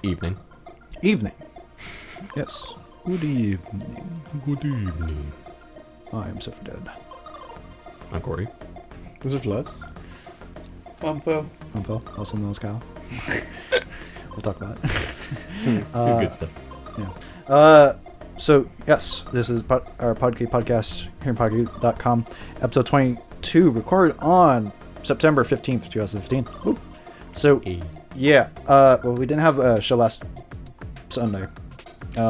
Evening. Evening. Yes. Good evening. Good evening. I am Suffer Dead. I'm Corey. This is Fluffs. Bumpo. Phil, also known as Kyle. We'll talk about it. Good stuff. Yeah. So, yes, this is our Podcade podcast here on Podcade.com. Episode 22, recorded on September 15th, 2015. Ooh. So, yeah. Well, we didn't have a show last Sunday.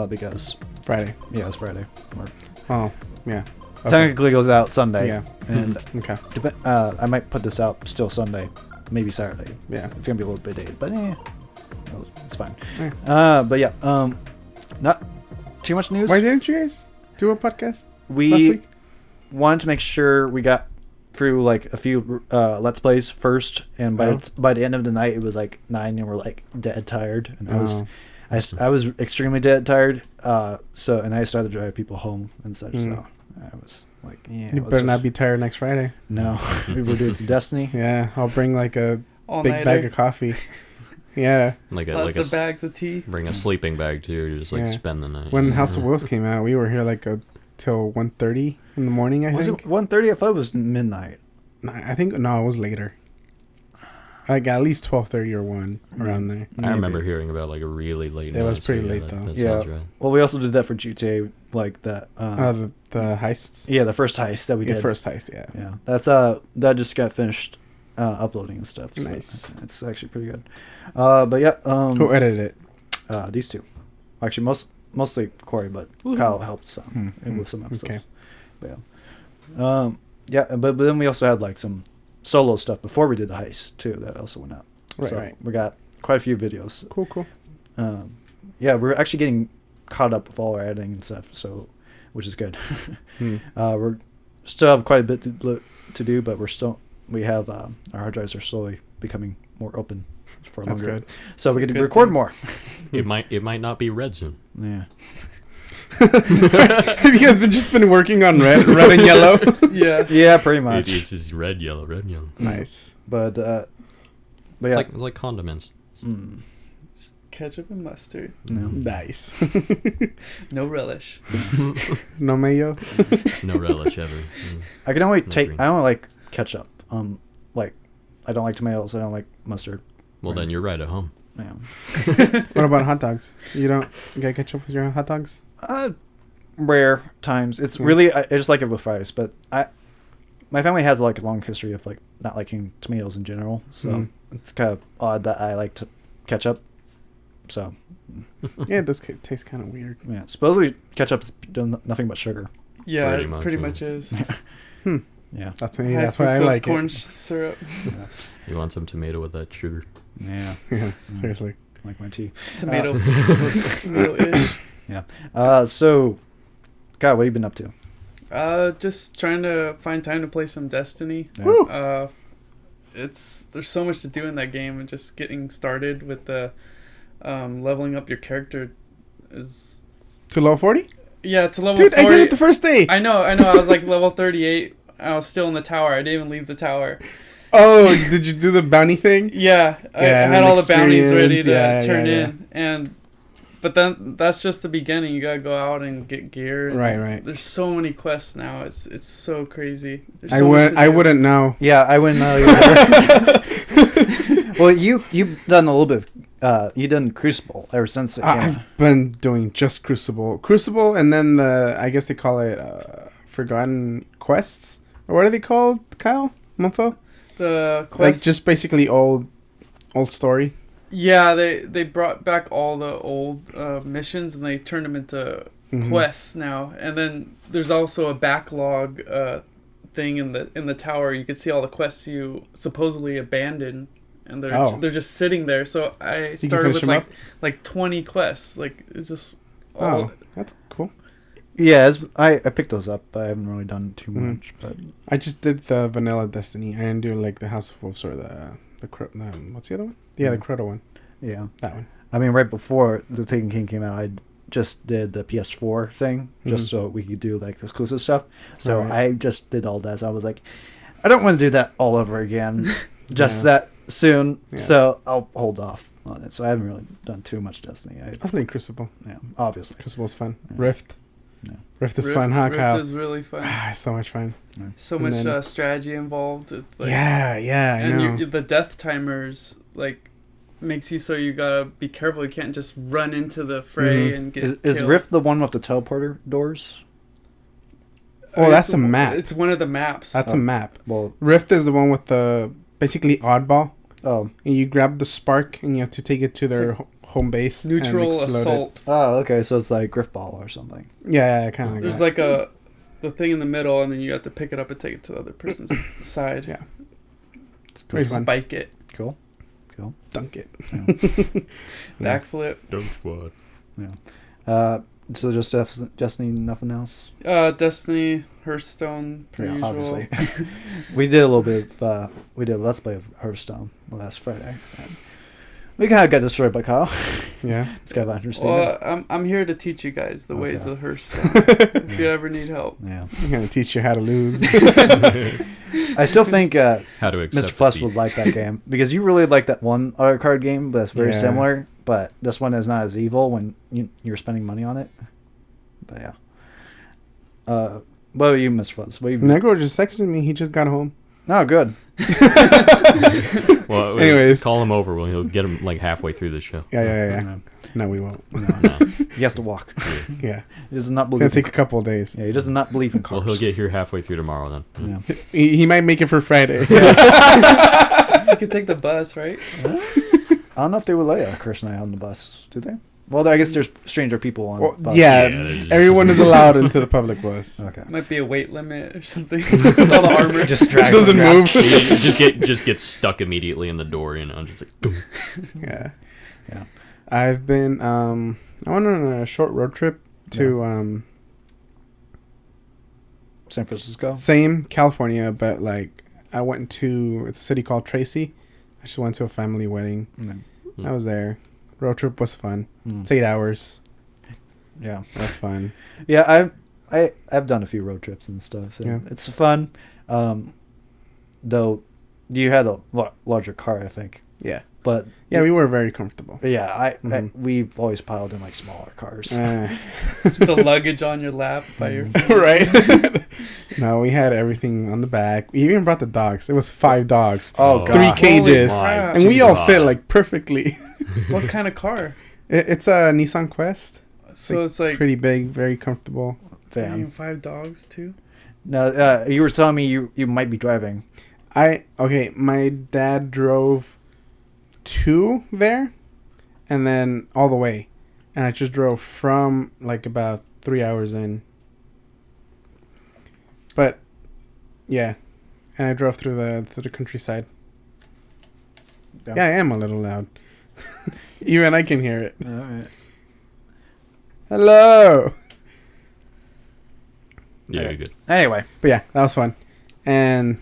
Because... Friday. Yeah, it was Friday. Oh, yeah. Okay. Technically goes out Sunday. Yeah. And Okay. I might put this out still Sunday. Maybe Saturday. Yeah. It's going to be a little bit dated, but it's fine. Yeah. But yeah, not too much news. Why didn't you guys do a podcast last We week? wanted to make sure we got through like a few Let's Plays first, and by the end of the night it was like 9 and we're like dead tired, and I was extremely dead tired, so and I started to drive people home and such, so I was like, yeah, You better not be tired next Friday. No. We were doing some Destiny. Yeah, I'll bring like a All-nighter. big bag of coffee. Yeah. Lots of bags of tea. Bring a sleeping bag too. Just like spend the night. When House of Wolves came out, we were here like till 1:30 in the morning, I Was think. it 1:30? I thought it was midnight. I think, no, it was later. Like at least 12:30 or 1 around there. I remember hearing about like a really late. It was night, pretty so late, though. that Yeah. sounds right. Well, we also did that for GTA, like that. The heists. Yeah, the first heist that we The did. first heist, yeah. Yeah, that's that just got finished uploading and stuff. So Nice. it's actually pretty good. But yeah, Who edited it? these two, actually mostly Corey, but Kyle helps with some episodes. Okay. But yeah, but then we also had like some solo stuff before we did the heist too that also went out. Right, So right. we got quite a few videos. Cool. Yeah, we're actually getting caught up with all our editing and stuff, so which is good. We're still have quite a bit to do, but we have our hard drives are slowly becoming more open for That's longer. good. So we That's a can good record thing. more. It might not be red soon. Yeah. Have you guys just been working on red and yellow? Yeah. Yeah, pretty much. It's just red, yellow. Nice. But yeah. It's like condiments. Ketchup and mustard. No. Nice. No relish. No mayo? No relish ever. I can only green. I don't like ketchup. Like I don't like tomatoes. I don't like mustard. Well, then you're right at home. Yeah. What about hot dogs? You don't get ketchup with your hot dogs? Rare times. It's really I just like it with fries, but my family has like a long history of like not liking tomatoes in general, so it's kind of odd that I like to ketchup. So Yeah, it does taste kind of weird. yeah, supposedly ketchup's done nothing but sugar. Yeah, Pretty it much, pretty yeah. much is. Yeah. That's why I like corn it. syrup. You want some tomato with that sugar? Yeah. Yeah, seriously. Like my tea. Tomato. Tomato-ish. Yeah. So, God, what have you been up to? Just trying to find time to play some Destiny. Yeah. Woo! There's so much to do in that game, and just getting started with the leveling up your character is To level 40? to level Dude, 40. I did it the first day. I know. I was like level 38. I was still in the tower. I didn't even leave the tower. Oh, did you do the bounty thing? Yeah, I Yeah, had an all the bounties ready to experience. turn Yeah. in, but then that's just the beginning. You gotta go out and get gear. Right. There's so many quests now. It's so crazy. There's I so much to I do. wouldn't know. Yeah, I wouldn't know either. Well, you've done a little bit of, you've done Crucible ever since it came out. I've been doing just Crucible, and then I guess they call it Forgotten Quests, or what are they called, Kyle? Mofo? The Like quest. just basically old story. Yeah, they brought back all the old missions and they turned them into quests now. And then there's also a backlog thing in the tower. You can see all the quests you supposedly abandoned, and they're just sitting there. So I started finish with them like 20 quests. Like it's just all. Oh, that's cool. Yeah, I picked those up, but I haven't really done too much. But I just did the vanilla Destiny. I didn't do like the House of Wolves or the what's the other one? Yeah, the Crota one. yeah, That one. I mean, right before the Taken King came out, I just did the PS4 thing just so we could do like exclusive stuff. So Right. I just did all that. So I was like, I don't want to do that all over again. Just that soon, Yeah. so I'll hold off on it. So I haven't really done too much Destiny. I played Crucible. Yeah, obviously. Crucible's fun. Yeah. Rift. Yeah. Rift is fun, huh, Rift Kyle? is really fun. Ah, it's so much fun. So And much then- strategy involved. It, like, yeah, I know. and the death timers like makes you so you gotta be careful. You can't just run into the fray Mhm. and get Is killed. Rift the one with the teleporter doors? Oh, that's It's a map. It's one of the maps. That's Oh. a map. Well, Rift is the one with the basically oddball. oh, And you grab the spark and you have to take it to their home base. and neutral explode it. assault. oh, okay. So it's like Griffball or something. Yeah, kind of like There's that. like the thing in the middle, and then you have to pick it up and take it to the other person's side. Yeah. Very fun. Spike it, Cool. Dunk it. Yeah. backflip. Dog squad. So just Destiny, nothing else. Destiny, Hearthstone, per usual. Obviously. We did a little bit of we did a Let's Play of Hearthstone last Friday. And we kind of got destroyed by Kyle. Yeah. It's kind of understatement. Well, I'm here to teach you guys the ways Okay. of Hearthstone. If you ever need help. Yeah. I'm going to teach you how to lose. I still think How to accept Mr. Fuss defeat. would like that game because you really like that one other card game that's very Yeah. similar, but this one is not as evil when you're spending money on it. But yeah. What about you, Mr. Fuss? What you... Negro just texted me. He just got home. No, good. Well, Anyways. call him over. Well, he'll get him like halfway through the show. Yeah. No, No, we won't. No. he has to walk. Yeah. He does not It's believe. going to take a couple of days. Yeah, he does not believe in Well, cars. he'll get here halfway through tomorrow then. Yeah. He might make it for Friday. You can take the bus, right? I don't know if they would let Chris and I on the bus, do they? Well, I guess there's stranger people on. Well, bus. yeah, Yeah, everyone is allowed into the public bus. Okay. Might be a weight limit or something. With all the armor. Just drag Doesn't them move. You just get stuck immediately in the door, you know, just like boom. Yeah. Yeah. I've been I went on a short road trip to San Francisco. same California, but like I went to a city called Tracy. I just went to a family wedding. Mm. I was there. Road trip was fun. Mm. It's 8 hours. Yeah. That's fun. Yeah, I've done a few road trips and stuff. And Yeah. it's fun. Though you had a larger car, I think. Yeah. But Yeah, we were very comfortable. yeah, Mhm. we've always piled in like smaller cars. The luggage on your lap by your Right? No, we had everything on the back. We even brought the dogs. It was 5 dogs. Oh, Oh. God. 3 Holy cages. crap. And we all God. fit like perfectly. What kind of car? It's a Nissan Quest. So it's like Pretty big, very comfortable. dang, Damn. 5 dogs too. No, you were telling me you might be driving. My dad drove 2 there and then all the way. And I just drove from like about 3 hours in. But yeah. And I drove through the countryside. Yeah. Yeah, I am a little loud. Even I can hear it. All right. Hello. Yeah, Okay. you're good. Anyway, But yeah, that was fun. And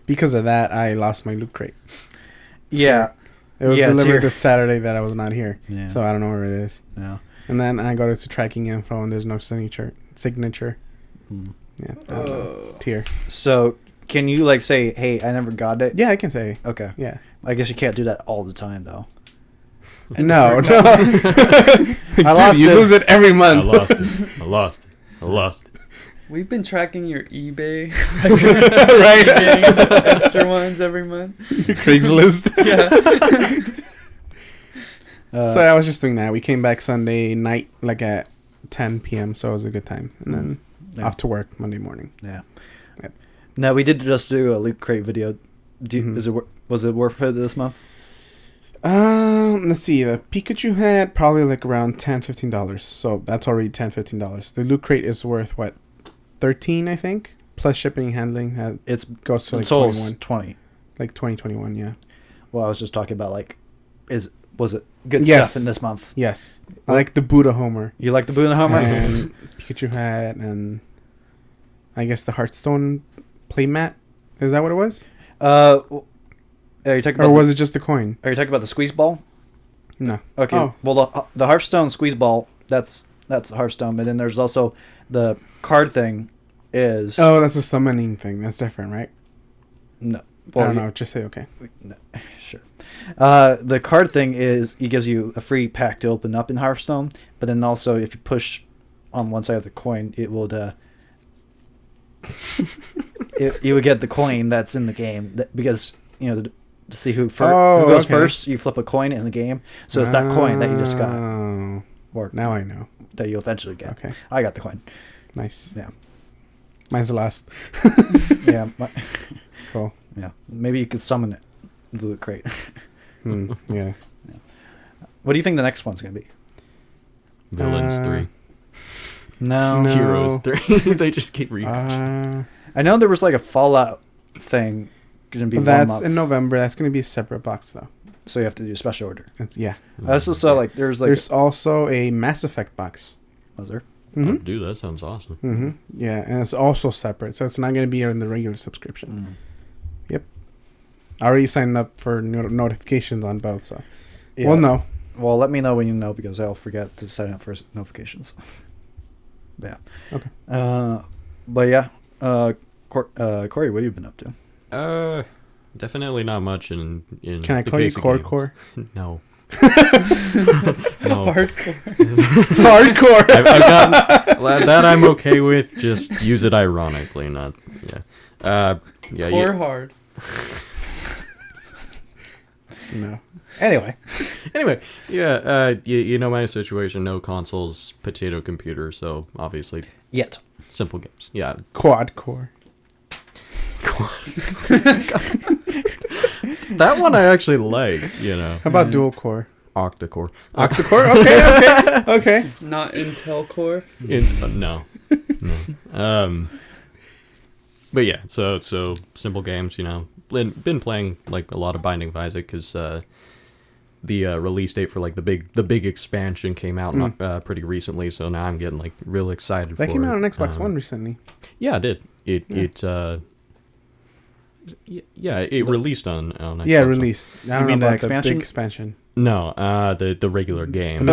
because of that, I lost my loot crate. yeah, It was Yeah, it's delivered here. this Saturday that I was not here. yeah. So I don't know where it is. no. And then I go to tracking info and there's no signature. Hmm. Yeah. I don't know. Tier. So can you like say, "Hey, I never got it"? Yeah, I can say. Okay. Yeah. I guess you can't do that all the time though. No. no. Dude, lost you it. lose it every I month. lost it. I lost it. We've been tracking your eBay records, Right. getting extra ones every month. Craigslist. Yeah. So I was just doing that. We came back Sunday night, like at 10 p.m. So it was a good time. And then Yeah. off to work Monday morning. Yeah. Yep. No, we did just do a loot crate video. Mhm. Was it worth it this month? Let's see. The Pikachu had probably like around $10-15. So that's already $10-15. The loot crate is worth what, 13, I think, plus shipping and handling. It's Goes to like totals 21, 20. like 2021. Yeah. Well, I was just talking about like, was it good Yes. stuff in this month? Yes, I like the Buddha Homer. You like the Boone Homer? And Pikachu hat, and I guess the Hearthstone playmat. Is that what it was? Are you talking about? Or was it just the coin? Are you talking about the squeeze ball? No. Okay. Oh. Well, the Hearthstone squeeze ball. That's Hearthstone, and then there's also the card thing. Is Oh, that's a summoning thing. That's different, right? no. I don't know. Just say okay. Sure. The card thing it gives you a free pack to open up in Hearthstone, but then also if you push on one side of the coin, it will you would get the coin that's in the game because to see who goes first. You flip a coin in the game, so it's that coin that you just got. Or now I know that you eventually get. Okay, I got the coin. Nice. Yeah, mine's the last. Yeah. Cool. Yeah, maybe you could summon it. The loot crate. Yeah. What do you think the next one's gonna be? Villains 3. No. Heroes 3. They just keep rehashing. I know there was like a Fallout thing gonna be. That's in November. That's gonna be a separate box though. So you have to do a special order. Yeah. I also saw like there's also a Mass Effect box. Was there? Mm-hmm. Oh, dude, that sounds awesome. Mm-hmm. Yeah, and it's also separate, so it's not going to be in the regular subscription. Yep. I already signed up for notifications on both, so we'll know. Well, let me know when you know because I'll forget to sign up for notifications. Yeah. Okay. But yeah, Corey, what have you been up to? Definitely not much in Can I the call you case of Core? No. Hardcore. I've gotten that I'm okay with. Just use it ironically, not yeah. Core hard. No. Anyway, yeah. You know my situation. No consoles, potato computer. So obviously, yet simple games. Yeah. Quad core. That one I actually like. How about dual core? Octa-core. Octa-core? Okay. Not Intel Core. No. But yeah, so simple games. Been playing like a lot of Binding of Isaac because the release date for like the big expansion came out pretty recently. So now I'm getting like real excited. That came out on Xbox One recently. Yeah, it did. It released on Xbox Yeah, One. released. I don't mean know the about the expansion? big expansion. No, the regular game.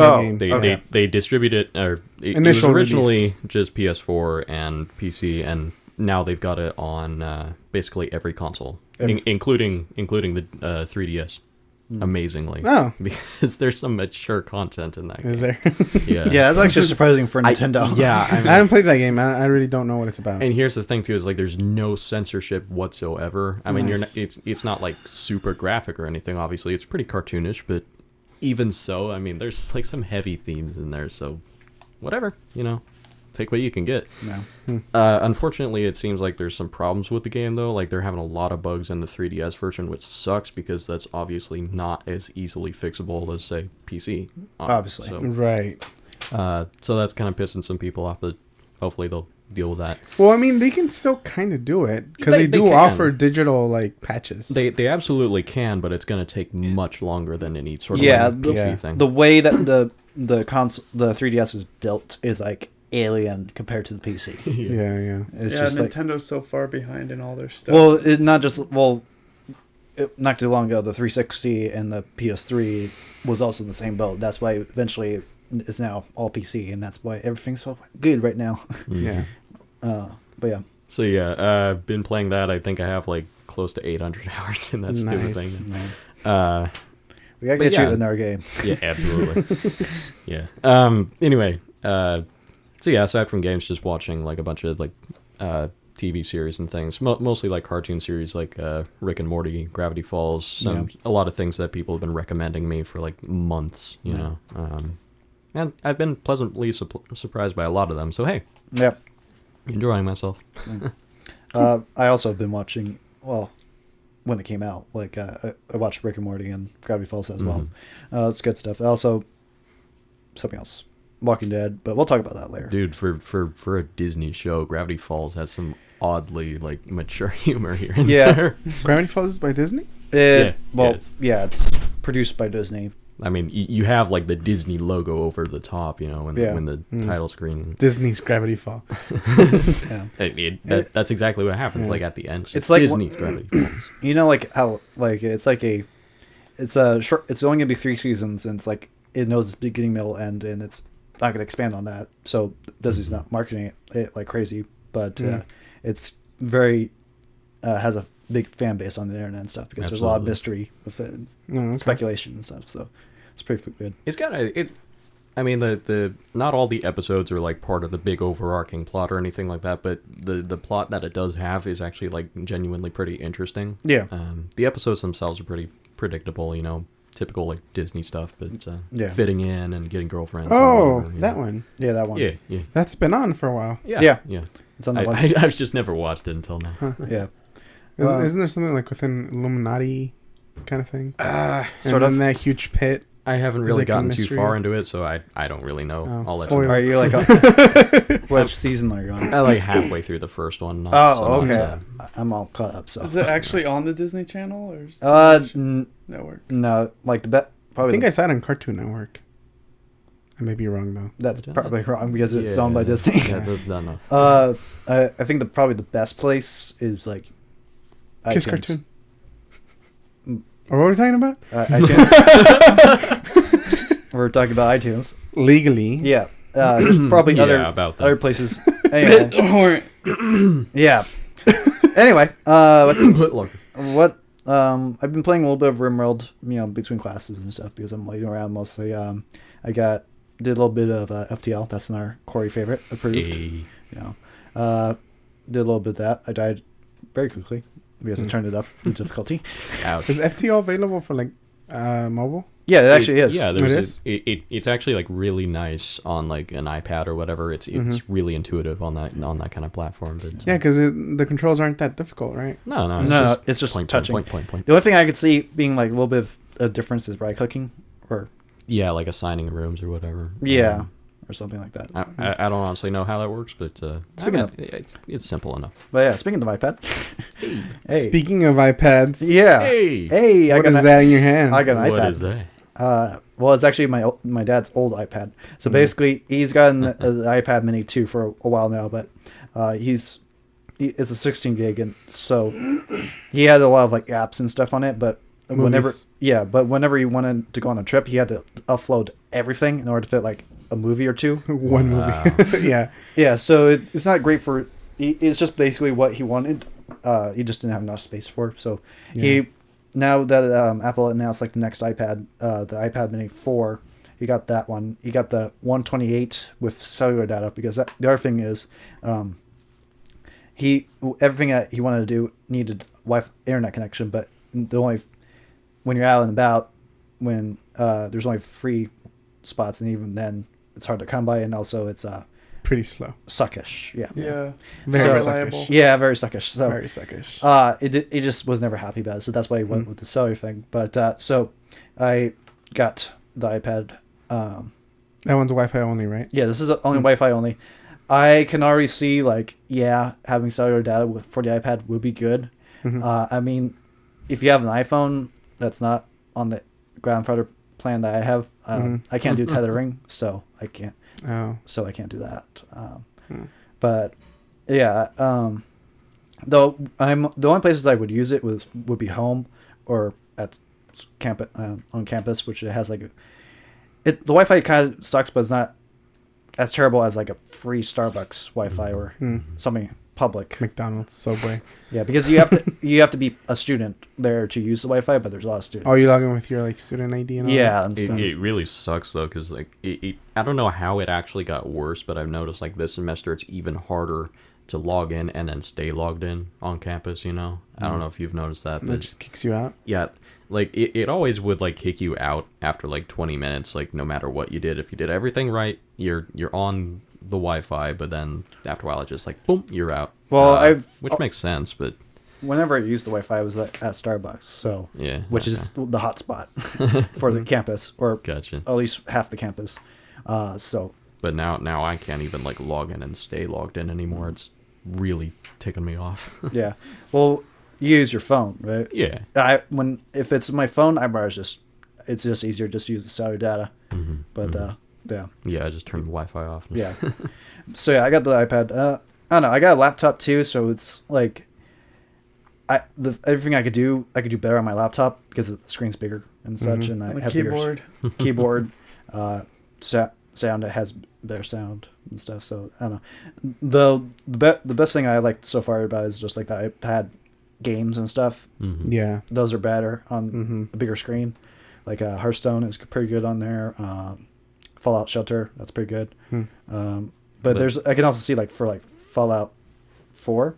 They distributed it, or it was Initial originally release. just PS4 and PC, and now they've got it on basically every console, including the 3DS. Amazingly, because there's some mature content in that game. Is there? Yeah, yeah, that's actually surprising for Nintendo. I haven't played that game. I really don't know what it's about. And here's the thing too: is like there's no censorship whatsoever. I mean, Nice. it's not like super graphic or anything. Obviously, it's pretty cartoonish, but even so, I mean, there's like some heavy themes in there. So, whatever, take what you can get. No. Unfortunately, it seems like there's some problems with the game though. Like they're having a lot of bugs in the 3DS version, which sucks because that's obviously not as easily fixable as say PC. Obviously. So, Right. So that's kind of pissing some people off, but hopefully they'll deal with that. Well, I mean, they can still kind of do it because They they do can. offer digital like patches. They absolutely can, but it's going to take much longer than any sort of PC thing. The way that the 3DS is built is like alien compared to the PC. Yeah. It's Yeah, just Nintendo's so far behind in all their stuff. Well, not too long ago, the 360 and the PS3 was also in the same boat. That's why eventually it's now all PC, and that's why everything's so good right now. Yeah. But yeah. So yeah, been playing that. I think I have like close to 800 hours in that stupid Nice. thing. We gotta get you in our game. Yeah, absolutely. Yeah. Anyway, so yeah, aside from games, just watching like a bunch of like TV series and things, mostly like cartoon series like Rick and Morty, Gravity Falls, a lot of things that people have been recommending me for like months, you know. And I've been pleasantly surprised by a lot of them. So hey, Yep. enjoying myself. I also have been watching, well, when it came out, like I watched Rick and Morty and Gravity Falls as well. It's good stuff. Also, something else, Walking Dead, but we'll talk about that later. Dude, for a Disney show, Gravity Falls has some oddly like mature humor here and there. Gravity Falls is by Disney? It's produced by Disney. I mean, you have like the Disney logo over the top, you know, when the title screen. Disney's Gravity Fall. That's exactly what happens. Like at the end, it's like Disney's Gravity Falls. You know, like how like it's a short. It's only gonna be 3 seasons, and it's like it knows its beginning, middle, end, and it's not gonna expand on that. So Disney's not marketing it like crazy, but it's very has a big fan base on the internet and stuff because there's a lot of mystery with it, and speculation and stuff. So it's pretty good. It's got a. I mean, the not all the episodes are like part of the big overarching plot or anything like that, but the plot that it does have is actually like genuinely pretty interesting. Yeah. The episodes themselves are pretty predictable, typical like Disney stuff, but fitting in and getting girlfriends. Oh, whatever, that one. Yeah. That's been on for a while. Yeah. It's on the I've just never watched it until now. Huh. Yeah. Isn't there something like within Illuminati kind of thing? Sort of in that huge pit. I haven't really like gotten too far into it, so I don't really know. Oh, I'll let spoiler. you know. Are you like which season are you on? I like halfway through the first one. Okay. I'm all caught up. So Is it actually on the Disney Channel or network? No, like I think I saw it on Cartoon Network. I may be wrong though. That's probably wrong because it's owned by Disney. Yeah, that's not enough. I think probably the best place is like Kiss iTunes. Cartoon. Or what are we talking about? iTunes. We're talking about iTunes. Legally. Yeah. There's probably other places. Anyway. Yeah. Anyway, what I've been playing a little bit of RimWorld, between classes and stuff because I'm laying around mostly. I did a little bit of FTL. That's our Corey favorite approved. Hey. Did a little bit of that. I died very quickly because I turned it up the difficulty. Ouch. Is FTL available for like mobile? Yeah, it actually is. Yeah, It's actually like really nice on like an iPad or whatever. It's really intuitive on that kind of platform. But, yeah, because the controls aren't that difficult, right? No, it's just point, touching. Point. The only thing I could see being like a little bit of a difference is right clicking, or like assigning rooms or whatever. Or something like that. I don't honestly know how that works, but it's simple enough. But yeah, speaking of iPad. Hey. Speaking of iPads. Yeah. Hey. What is that in your hand? I got an iPad. What is that? Well, it's actually my dad's old iPad. So basically, he's gotten the iPad Mini 2 for a while now, but it's a 16 gig, and so he had a lot of like apps and stuff on it. But Movies. whenever he wanted to go on a trip, he had to upload everything in order to fit like a movie or two. One movie. Yeah. Yeah. So it's not great for. It's just basically what he wanted. He just didn't have enough space for. So now that Apple announced like the next iPad, the iPad Mini 4, he got that one. He got the 128 with cellular data because the other thing is, everything that he wanted to do needed Wi-Fi internet connection, but when you're out and about, when there's only 3 spots, and even then it's hard to come by, and also it's pretty slow. Suckish. Yeah. Very reliable. Yeah, very suckish. So very suckish. It just was never happy about it, so that's why he went with the cellular thing. But so I got the iPad. That one's Wi-Fi only, right? Yeah, this is only Wi-Fi only. I can already see having cellular data for the iPad would be good. I mean, if you have an iPhone that's not on the grandfather plan that I have, I can't do tethering, so I can't. So I can't do that. But yeah, though the only places I would use it would be home or at campus on campus, which it has the Wi-Fi kind of sucks, but it's not as terrible as like a free Starbucks Wi-Fi or something public. McDonald's, Subway. Yeah, because you have to be a student there to use the Wi-Fi, but there's a lot of students. Oh, you log in with your student ID and all that? Yeah. It really sucks though, because I don't know how it actually got worse, but I've noticed this semester it's even harder to log in and then stay logged in on campus. I don't know if you've noticed that, but it just kicks you out. Yeah, it always would kick you out after 20 minutes, no matter what you did. If you did everything right, you're on the Wi-Fi, but then after a while it just boom, you're out. Well, which makes sense, but whenever I used the Wi-Fi, I was at Starbucks, so which is the hot spot for the campus, or gotcha. At least half the campus. But now I can't even log in and stay logged in anymore. It's really ticking me off. Yeah. Well, you use your phone, right? Yeah. If it's my phone, it's just easier just to use the cellular data. But yeah. Yeah, I just turned the Wi-Fi off. Yeah. So yeah, I got the iPad. I don't know. I got a laptop too, so it's everything I could do better on my laptop because the screen's bigger and such, and I have keyboard. Keyboard, sound. It has better sound and stuff. So I don't know. The best thing I liked so far about it is just the iPad games and stuff. Mm-hmm. Yeah. Those are better on Mm-hmm. a bigger screen. Like Hearthstone is pretty good on there. Fallout Shelter, that's pretty good. But there's I can also see like for like Fallout 4,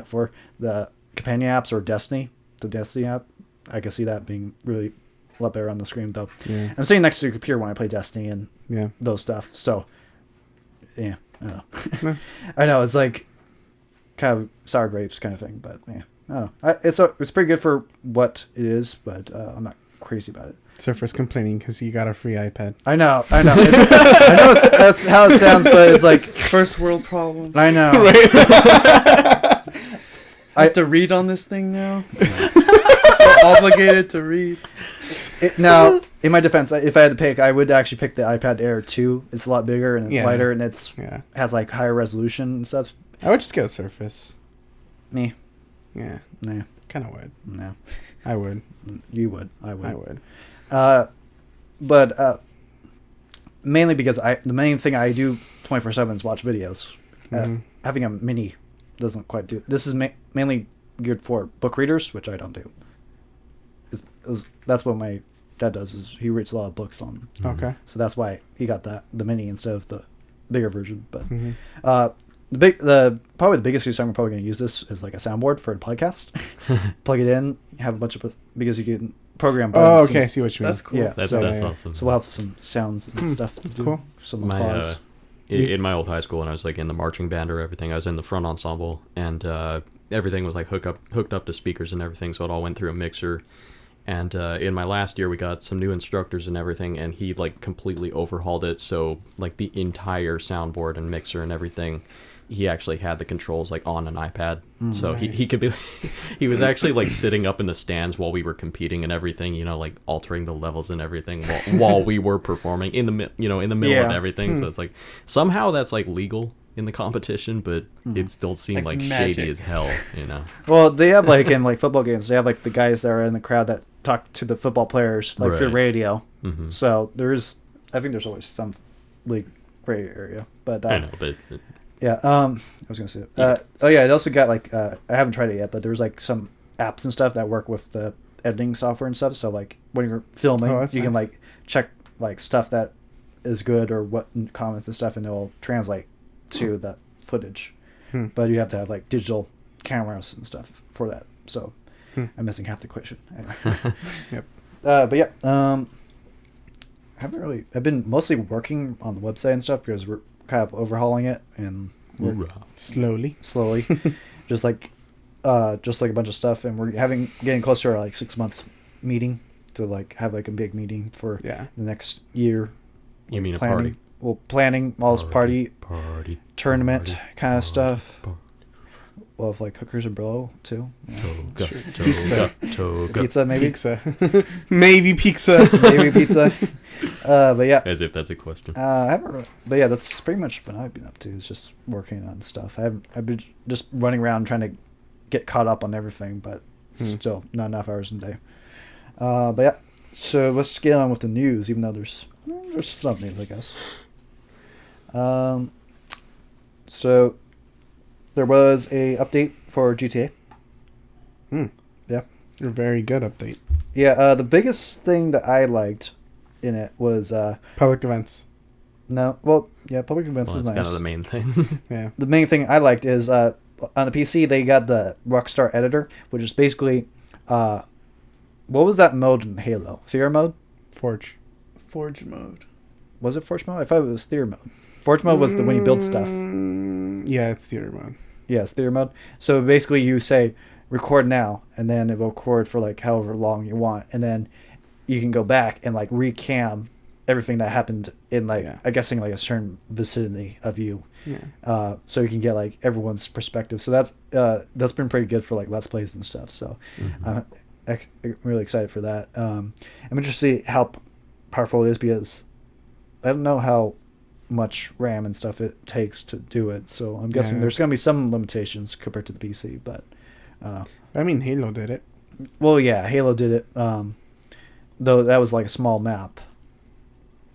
4, the companion apps or Destiny, the Destiny app, I can see that being really a lot better on the screen though. Yeah. I'm sitting next to a computer when I play Destiny and Yeah. those stuff. So yeah, I don't know. Yeah. I know it's like kind of sour grapes kind of thing, but yeah, I don't know. It's pretty good for what it is, but I'm not crazy about it. Surfer's complaining because he got a free iPad. I know. I know that's how it sounds, but it's like First world problems. I know. I have to read on this thing now. Feel obligated to read. Now, in my defense, if I had to pick, I would actually pick the iPad Air 2. It's a lot bigger and it's Yeah. lighter, and Yeah. has like higher resolution and stuff. I would just get a Surface. Me, Yeah. nah, Kind of would. no. I would. You would. I would. I would. But mainly because the main thing I do 24/7 is watch videos. Mhm. Having a mini doesn't quite do. This is mainly geared for book readers, which I don't do. That's what my dad does. Is he reads a lot of books on. Okay. So that's why he got the mini instead of the bigger version. But Mm-hmm. probably the biggest use I'm probably going to use this is like a soundboard for a podcast. Plug it in, have a bunch of because you can program. Oh, buttons okay. I and see what you mean. That's cool. Yeah, That's so awesome. So we'll have some sounds and stuff. To do. cool. Some My applause. in my old high school, when I was like in the marching band or everything, I was in the front ensemble, and everything was like hooked up to speakers and everything, so it all went through a mixer. And in my last year, we got some new instructors and everything, and he like completely overhauled it. So like the entire soundboard and mixer and everything, he actually had the controls like on an iPad. So Nice. he could be, he was actually like sitting up in the stands while we were competing and everything, you know, like altering the levels and everything while we were performing in the middle of Yeah. everything. So it's like somehow that's like legal in the competition, but it still seemed Like like magic. shady as hell, you know. Well, they have like in like football games, they have like the guys that are in the crowd that talk to the football players like through Right. radio. Hmm. So I think there's always some league gray area, but I know, but yeah. I was gonna say. Oh yeah, it also got like I haven't tried it yet, but there's like some apps and stuff that work with the editing software and stuff. So like when you're filming, Oh, that's you can nice. like check like stuff that is good or what comments and stuff, and it'll translate to the footage. But you have to have like digital cameras and stuff for that. So I'm missing half the equation. Anyway. Yep. But yeah, I've been mostly working on the website and stuff because we're kind of overhauling it and we're hoorah. Slowly. slowly, just like a bunch of stuff, and we're getting close to our like 6 months meeting to like have like a big meeting for Yeah. the next year. You mean a planning, party? Well, planning all this party tournament party, kind of stuff. party. Well, if like hookers and bro too. Yeah. Pizza. Pizza maybe. Pizza. Maybe pizza. Maybe pizza. But yeah. As if that's a question. I haven't. But yeah, that's pretty much what I've been up to. Is just working on stuff. I've been just running around trying to get caught up on everything, but still not enough hours in a day. But yeah. So let's get on with the news. Even though there's some news, I guess. So there was a update for GTA. Yeah. A very good update. Yeah. The biggest thing that I liked in it was Public events. public events Well, is that's nice. kind of the main thing. Yeah. The main thing I liked is on the PC they got the Rockstar editor, which is basically what was that mode in Halo? Theater mode? Forge. Forge mode. Was it Forge mode? I thought it was theater mode. Forge mode was the when you build stuff. Yeah, it's theater mode. Yes, theater mode. So basically you say record now, and then it will record for like however long you want, and then you can go back and like recam everything that happened in like I'm guessing like a certain vicinity of you. Yeah. So you can get like everyone's perspective. So that's been pretty good for like Let's Plays and stuff. So I'm really excited for that. I'm interested to see how powerful it is because I don't know how much RAM and stuff it takes to do it. So I'm guessing there's going to be some limitations compared to the PC. But I mean, Halo did it. well, yeah, Halo did it. Though that was like a small map,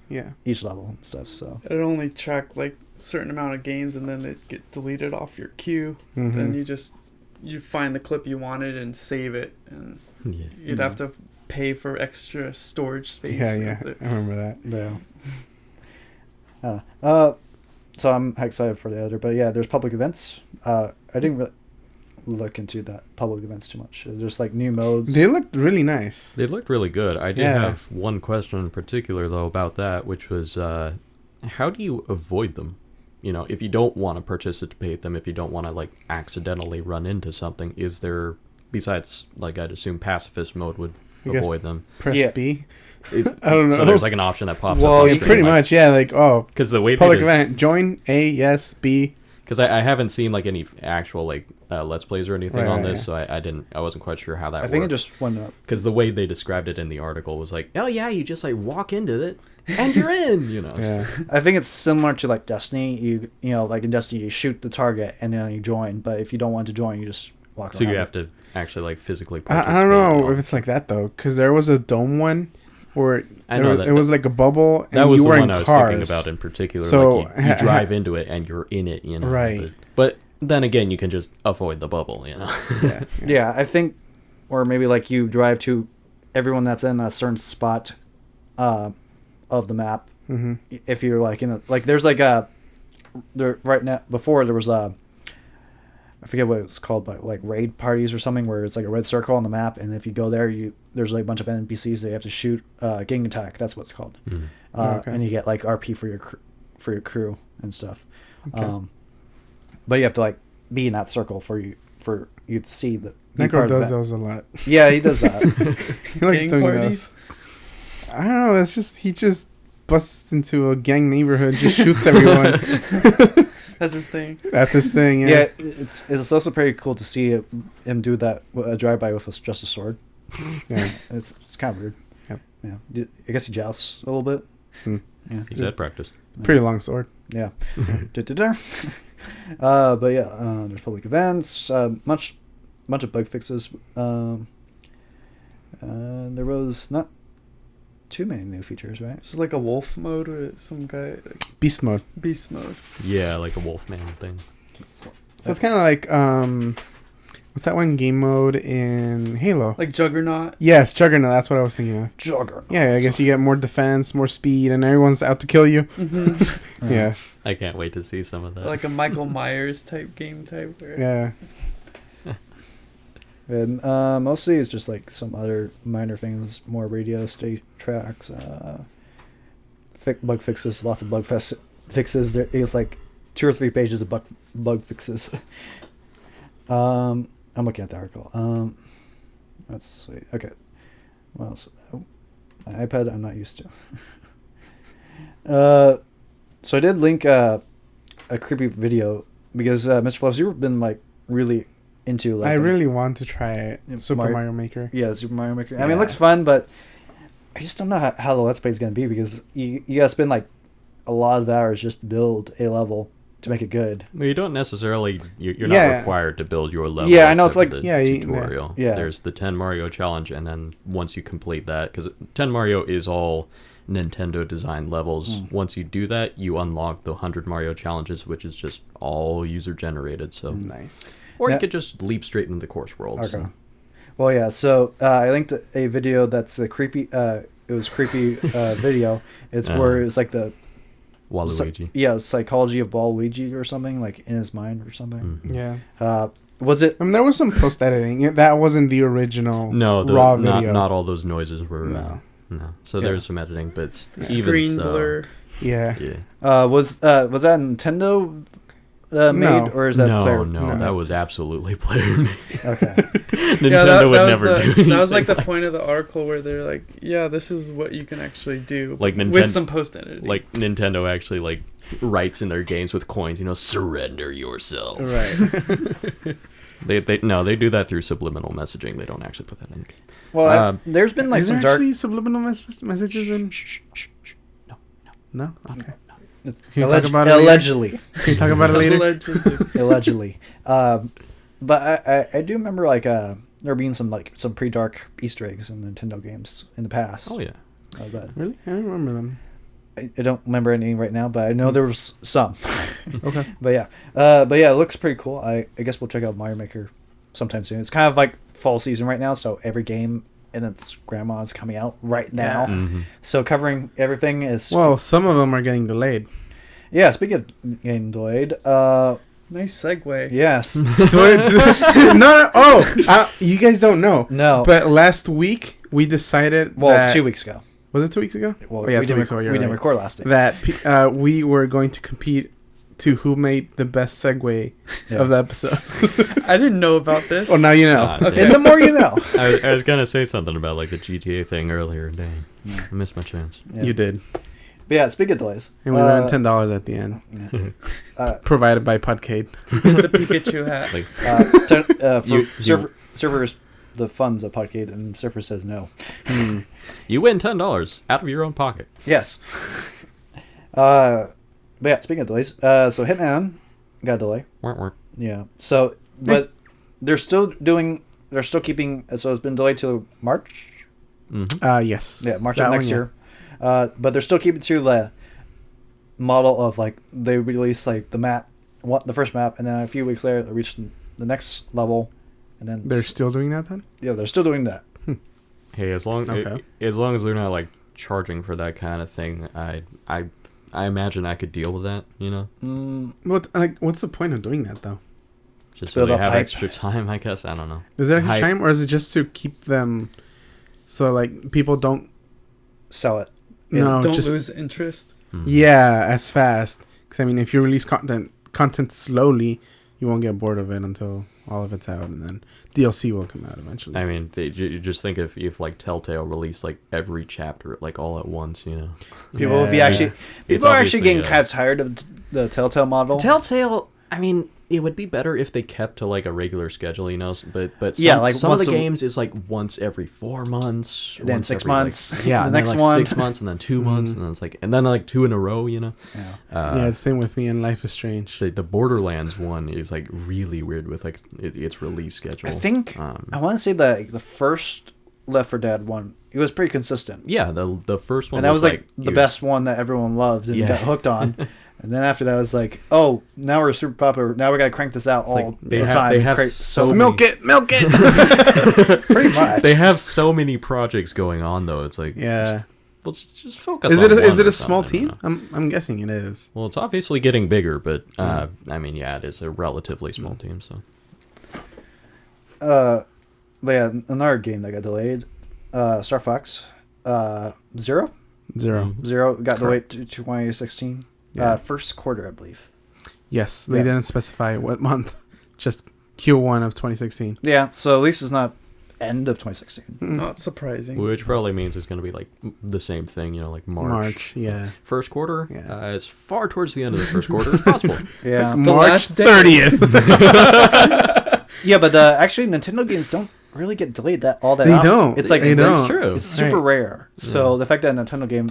Yeah. each level and stuff. So It only track like a certain amount of games, and then they get deleted off your queue. Then you just you find the clip you wanted and save it, and Yeah. you'd have to pay for extra storage space. Yeah, I remember that. Yeah. So I'm excited for the other, but yeah, there's public events. I didn't really look into that public events too much. There's like new modes. They looked really nice. They looked really good. I did have one question in particular, though, about that, which was how do you avoid them? You know, if you don't want to participate them, if you don't want to, like, accidentally run into something, is there, besides, like, I'd assume pacifist mode would avoid them? Press B. I don't know. So there's, like, an option that pops up. Well, on Yeah, screen, pretty like, much, yeah. Like, oh, because the way public they event, join A, yes, B. Because I haven't seen, like, any actual, like, Let's Plays or anything on this, Right. so I wasn't quite sure how that I worked. think it just went up. Because the way they described it in the article was like, oh yeah, you just, like, walk into it, and you're in, you know. Yeah. I think it's similar to like Destiny. You know, like in Destiny, you shoot the target and then you join. But if you don't want to join, you just walk. So around. you have to actually, like, physically participate. I don't know you know? if it's like that, though, because there was a dome one where I know it was like a bubble, and That was you the were one in I was cars. thinking about in particular. So, like you drive into it and you're in it, you know. Right. But then again, you can just avoid the bubble, you know. Yeah. Yeah, I think, or maybe like you drive to everyone that's in a certain spot of the map. Mm-hmm. If you're like in a, like there's like a there right now before there was a I forget what it's called, but like raid parties or something where it's like a red circle on the map, and if you go there, there's like a bunch of NPCs that you have to shoot. Gang attack, that's what it's called. Mhm. Okay. And you get like RP for your crew and stuff. Okay. But you have to like be in that circle for you to see the. be Necro part of does that. those a lot. Yeah, he does that. He likes Gang doing parties? those. I don't know. It's just he just busts into a gang neighborhood, just shoots everyone. That's his thing. That's his thing. Yeah, Yeah. it's also pretty cool to see him do that drive by with just a sword. Yeah. It's kind of weird. Yep. Yeah, I guess he jousts a little bit. Hmm. Yeah, He's had practice. Pretty long sword. yeah. Da-da-da. But yeah, there's public events, bunch of bug fixes. There was not too many new features, right? It's like a wolf mode or some guy, like Beast mode. beast mode. Yeah, like a Wolfman thing. So it's kind of like what's that one game mode in Halo? Like Juggernaut. Yes, Juggernaut. That's what I was thinking of. Juggernaut. Yeah, I guess you get more defense, more speed, and everyone's out to kill you. Mm-hmm. Yeah, I can't wait to see some of that. Like a Michael Myers type game type. Where yeah. And mostly it's just like some other minor things, more radio state tracks, bug fixes, lots of fixes. There is like 2 or 3 pages of bug fixes. I'm looking at the article. Let's see. Okay. What else? Oh, my iPad I'm not used to. So I did link a creepy video because Mr. Fluffs, you've been like really into like I really want to try it. Yeah, Super Mario Maker. Yeah, Super Mario Maker. I Yeah. mean, it looks fun, but I just don't know how the Let's Play is going to be because you gotta spend like a lot of hours just to build a level to make it good. Well, you don't necessarily. You're Yeah. not required to build your level. Yeah, I know, it's except for like- the Yeah, tutorial. yeah. There's the 10 Mario challenge, and then once you complete that, because 10 Mario is all Nintendo designed levels. Once you do that, you unlock the 100 Mario challenges, which is just all user generated. So, Nice. or Yeah. you could just leap straight into the course world. Okay. So. Well, yeah. So I linked a video that's the creepy. It was creepy video. It's where it's like the Waluigi. psychology of Waluigi or something, like in his mind or something. Yeah. Was it? I mean, there was some post editing. That wasn't the original No, raw not, video. not all those noises were. No. No. So Yeah. there's some editing, but it's screen even so, blur. Yeah. Yeah. Was that Nintendo made No. or is that No, player? no, No. that was absolutely player made. Okay. Nintendo would never do anything. That was like the like point of the article where they're like, yeah, this is what you can actually do. Like with Ninten- some post editing. like Nintendo actually like writes in their games with coins, surrender yourself. right. They they do that through subliminal messaging. They don't actually put that in the game. Well, there's been like Is some there dark. actually subliminal messages in? No. No. Okay. It's Can you talk about it later? allegedly. Can you talk about it later? Allegedly. Allegedly. But I do remember like there being some pretty dark Easter eggs in Nintendo games in the past. Oh yeah. But Really? I don't remember them. I don't remember any right now, but I know there was some. Okay. But yeah, it looks pretty cool. I guess we'll check out Mario Maker sometime soon. It's kind of like fall season right now, so every game and its grandma is coming out right now. So covering everything is... Well, some of them are getting delayed. Yeah, speaking of getting delayed, Nice segue. yes. You guys don't know. No. But last week, we decided that... 2 weeks ago. Was it 2 weeks ago? Well, yeah, we 2 weeks ago. we You're didn't right. record last week. That we were going to compete to who made the best segue of the episode. I didn't know about this. Well, now you know. And the more you know. I was gonna say something about like the GTA thing earlier. Dang, I missed my chance. Yeah. You did. But yeah, speaking of delays. And we learned $10 at the end. Yeah. Provided by Podcade. The Pikachu hat. Like For servers, the funds of Podcade, and Surfer says no. you win $10 out of your own pocket. Yes. But yeah, speaking of delays, so Hitman got a delay. Yeah. So, but they're still keeping. So it's been delayed to March. Yes. Yeah, March That of next one, year. But they're still keeping to the model of like they release like the first map, and then a few weeks later they reach the next level, and then They're still doing that then? yeah, they're still doing that. Hey, as long as they're not like charging for that kind of thing, I imagine I could deal with that. You know, What's the point of doing that though? just so Build they up have hype. extra time. I guess I don't know. Is it extra Hype. time, or is it just to keep them so like people don't? Sell it. No, Don't just lose interest. yeah, as fast. Because I mean, if you release content slowly, you won't get bored of it until all of it's out, and then DLC will come out eventually. I mean, you just think if like Telltale released like every chapter like all at once, you know. People will be Yeah. actually. It's People are obviously, actually getting kind of tired of the Telltale model. Telltale, I mean, it would be better if they kept to like a regular schedule, you know. But Yeah, like some of the once a- games is like once every 4 months, Then once 6 every, like- months, yeah, the and then, next like one. 6 months, and then 2 months, and then it's like, and then like 2 in a row, you know. Yeah. Yeah, same with me and Life is Strange. The Borderlands one is like really weird with like its release schedule. I think I want to say that the first Left 4 Dead one, it was pretty consistent. yeah, the first one, And that was like the it was- best one that everyone loved and Yeah. got hooked on. And then after that, it was like, oh, now we're super popular. Now we got to crank this out all like the they have- time. they have Create so many- milk it. Pretty much. They have so many projects going on though. It's like Yeah. just focus. Is on it one or a small something, you team? know? I'm guessing it is. Well, it's obviously getting bigger, but I mean, yeah, it is a relatively small team. So But yeah, another game that got delayed, Star Fox, Zero. Zero. Zero got delayed to 2016. Yeah. First quarter, I believe. Yes, they Yeah. didn't specify what month. Just Q1 of 2016. Yeah, so at least it's not end of 2016. Not surprising. which probably means it's going to be like the same thing, you know, like March. yeah. First quarter, Yeah. as far towards the end of the first quarter as possible. Yeah. March last day. 30th. Yeah, but actually, Nintendo games don't really get delayed that often. don't. It's like They That's don't. true. It's super Right. rare. So the fact that a Nintendo game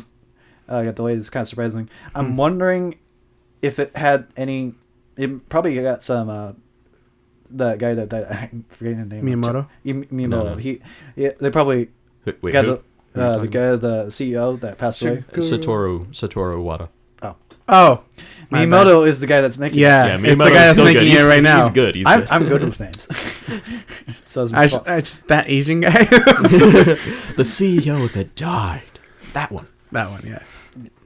got delayed is kind of surprising. I'm wondering if it had any. It probably got some. The guy that died, I'm forgetting the name. Miyamoto? Miyamoto. No. They probably Wait, got who? the guy, the CEO that passed away. Shigeru. Satoru Wada. Oh. my bad. Miyamoto is the guy that's making. Yeah, Yeah, it's the Miyamoto's guy that's still making good. it He's- right now. He's good. He's I'm good. I'm good with names. So it's I just that Asian guy. The CEO that died. That one. That one, yeah.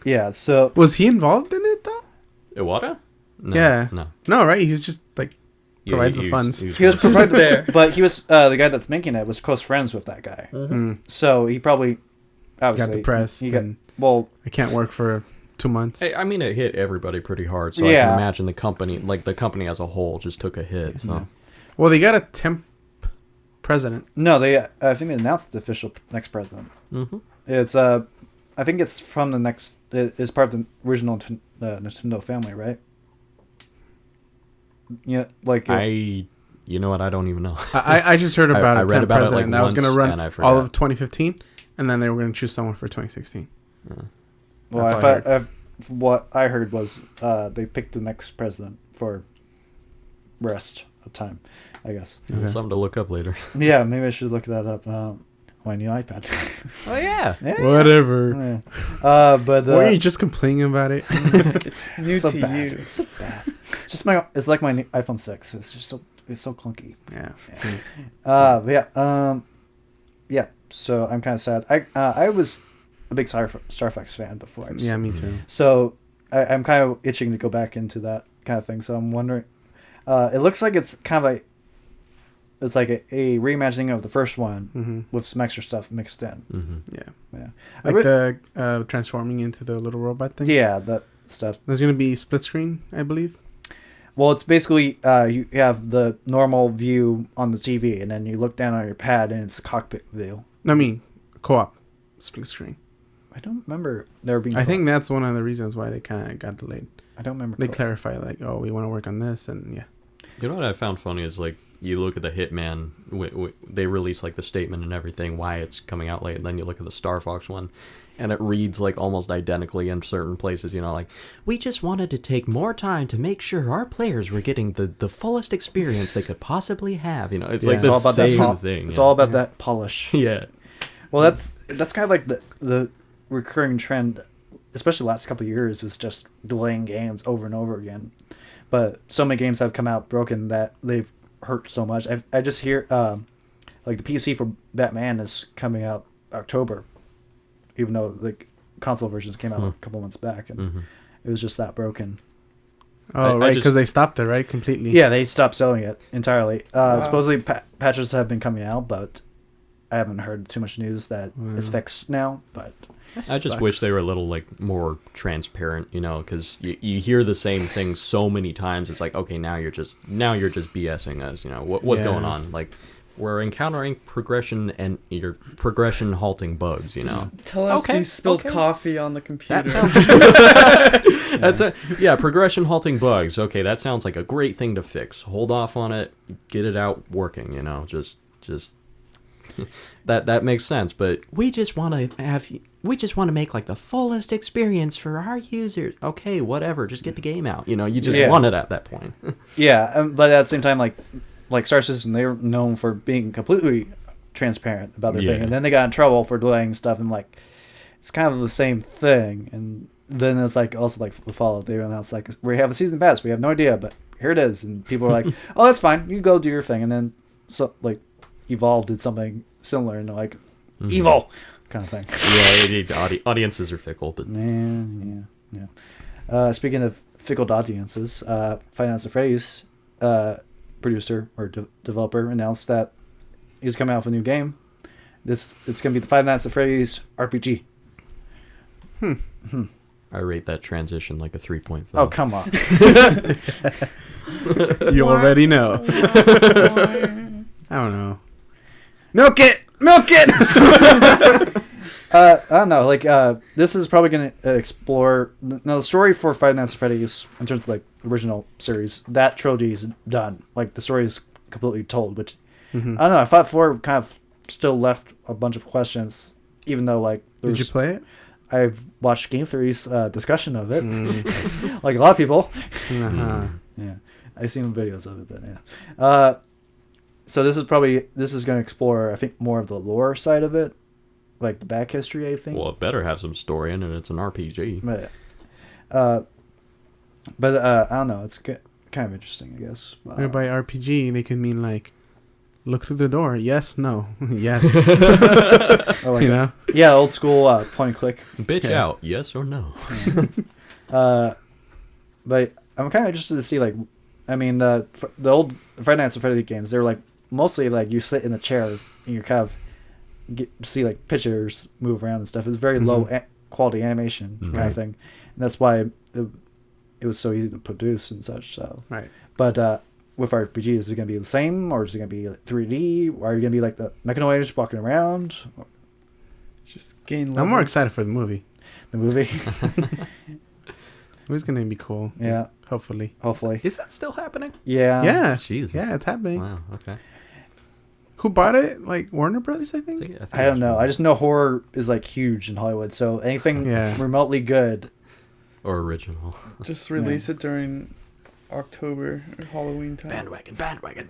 yeah. So Was he involved in it though? Iwata? No, Yeah. No. No, right? He's just like Yeah, provides the funds. he was Just provided there. but he was the guy that's making it was close friends with that guy. mm, So he probably obviously got depressed He got, and well, I can't work for 2 months. I mean, it hit everybody pretty hard, so I Yeah. can imagine the company as a whole, just took a hit. So. Yeah. Well, they got a temp president. no, they I think they announced the official next president. Mm-hmm. It's I think it's from the next. It's part of the original Nintendo family, right? Yeah, like You know what? I don't even know. I just heard about I a read temp about it, president like, that was going to once, run and I all forgot. of 2015, and then they were going to choose someone for 2016. well, That's all I heard. what I heard was they picked the next president for rest of time, I guess. Okay. Something to look up later. Yeah, maybe I should look that up. My new iPad. Oh yeah. Yeah. Whatever. Yeah. But Were you just complaining about it? It's new so to bad. you. It's so bad. It's just it's like my new iPhone 6. It's just so it's so clunky. Yeah. Yeah. So I'm kind of sad. I was a big Star Fox fan before. Yeah, me too. So I'm kind of itching to go back into that kind of thing. So I'm wondering. It looks like it's kind of like it's like a reimagining of the first one with some extra stuff mixed in. Yeah. Yeah. Like the transforming into the little robot thing. Yeah, that stuff. There's gonna be split screen, I believe. Well, it's basically you have the normal view on the TV, and then you look down on your pad, and it's a cockpit view. I mean, co-op split screen. I don't remember there being. I think that's one of the reasons why they kind of got delayed. I don't remember. They clarify like, oh, we want to work on this, and yeah. You know what I found funny is like you look at the Hitman, they release like the statement and everything why it's coming out late, and then you look at the Star Fox one, and it reads like almost identically in certain places. You know, like we just wanted to take more time to make sure our players were getting the fullest experience they could possibly have. You know, it's like it's the all about same that thing. It's all about that polish. Yeah. Well, that's kind of like the recurring trend, especially the last couple of years, is just delaying games over and over again. But so many games have come out broken that they've hurt so much. I just hear like the PC for Batman is coming out October, even though the console versions came out a couple months back, and it was just that broken. Oh, right, because they stopped it, right, completely. Yeah, they stopped selling it entirely. Supposedly patches have been coming out, but I haven't heard too much news that it's fixed now. But I just wish they were a little like more transparent, you know, because you hear the same thing so many times. It's like, okay, now you're just BSing us, you know, what's going on? Like, we're encountering progression and your progression halting bugs, you know. Tell us you spilled coffee on the computer. Progression halting bugs. Okay, that sounds like a great thing to fix. Hold off on it, get it out working, you know. Just that makes sense, but we just want to make like the fullest experience for our users. Okay, whatever, just get the game out. You know, you just want it at that point. But at the same time, like Star Citizen, they're known for being completely transparent about their thing, and then they got in trouble for delaying stuff, and like it's kind of the same thing. And then it's like also like the Fallout, they announced like we have a season pass, we have no idea, but here it is, and people are like, oh, that's fine, you go do your thing. And then so like Evolve did something similar, and like evil kind of thing. Yeah, audiences are fickle, but yeah. Speaking of fickle audiences, Five Nights at Freddy's producer or developer announced that he's coming out with a new game. It's gonna be the Five Nights at Freddy's RPG. I rate that transition like a 3.5. Oh, come on. You already know. I don't know. Milk it! I don't know. Like, this is probably going to explore. Now, the story for Five Nights at Freddy's, in terms of like original series, that trilogy is done. Like, the story is completely told. Which I don't know. I thought 4 kind of still left a bunch of questions, even though like. Did you play it? I've watched Game Theory's discussion of it, like a lot of people. Yeah, I've seen videos of it, but yeah. So this is going to explore, I think, more of the lore side of it, like the back history, I think. Well, it better have some story in it. It's an RPG. But I don't know. It's kind of interesting, I guess. By RPG, they could mean like, look through the door. Yes, no, yes. Like you know? Yeah, old school point and click. Bitch out, yes or no. But I'm kind of interested to see, like, I mean, the old Five Nights at Freddy's games, they were like mostly like you sit in a chair and you kind of get to see like pictures move around and stuff. It's very low quality animation kind of thing, and that's why it was so easy to produce and such. So right, but with RPGs, is it going to be the same, or is it going to be like 3D? Or are you going to be like the mechanoids walking around? Just gain levels. I'm more excited for the movie. The movie. It was gonna be cool. Yeah. Hopefully. Is that still happening? Yeah. Yeah. Jesus. Yeah, it's happening. Wow. Okay. Who bought it? Like Warner Brothers, I think. I don't know. I just know horror is like huge in Hollywood. So anything remotely good or original. Just release it during October or Halloween time. Bandwagon.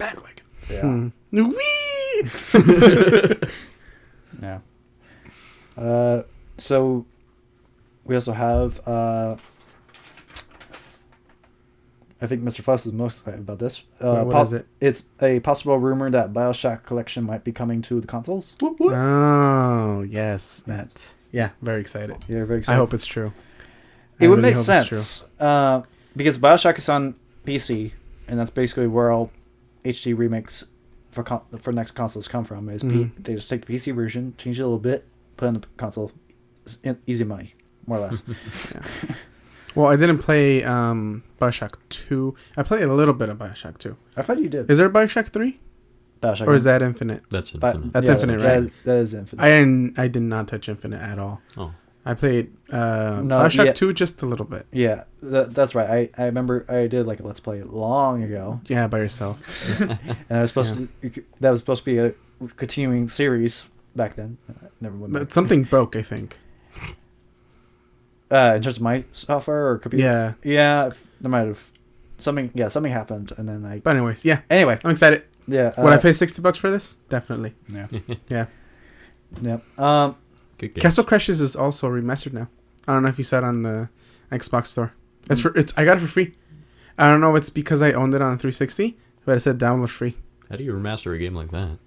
Yeah. Whee! Yeah. So we also have I think Mr. Fuss is most excited about this. What is it? It's a possible rumor that BioShock Collection might be coming to the consoles. Oh, yes. That. Yeah, very excited. Yeah, very excited. I hope it's true. It I would really make hope it's true. sense because BioShock is on PC, and that's basically where all HD remakes for next consoles come from. Is they just take the PC version, change it a little bit, put it on the console. Easy money, more or less. Yeah. Well, I didn't play BioShock 2. I played a little bit of BioShock 2. I thought you did. Is there a BioShock 3? BioShock Or is that Infinite? That's Infinite. That's Infinite, right? That is Infinite. I did not touch Infinite at all. Oh. I played BioShock 2 just a little bit. Yeah, that's right. I remember I did like a Let's Play long ago. Yeah, by yourself. And I was supposed that was supposed to be a continuing series back then. Never went back. But something broke, I think. In terms of my software or computer. Yeah. There might have something. Yeah, something happened, and then I. But anyways, yeah. Anyway, I'm excited. yeah. Would I pay $60 for this? Definitely. Yeah. Yeah. Yeah. Good game. Castle Crashes is also remastered now. I don't know if you saw it on the Xbox store. I got it for free. I don't know if it's because I owned it on 360, but it said download free. How do you remaster a game like that?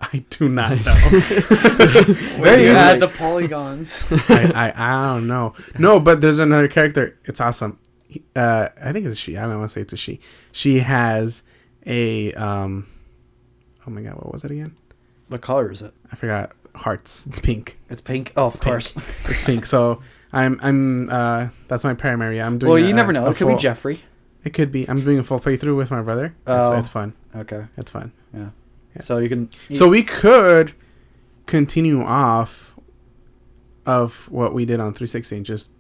I do not know. Where do you easy. add the polygons? I don't know. No, but there's another character. It's awesome. I think it's a she. I don't want to say it's a she. She has a oh my god, what was it again? What color is it? I forgot. Hearts. It's pink. It's pink. Oh, of course. It's pink. So I'm that's my primary. I'm doing. Well, you never know. It could be full- Jeffrey. It could be. I'm doing a full playthrough with my brother. Oh. It's fun. Okay. It's fun. Yeah. Yeah. So you can. So we could continue off of what we did on 360 and just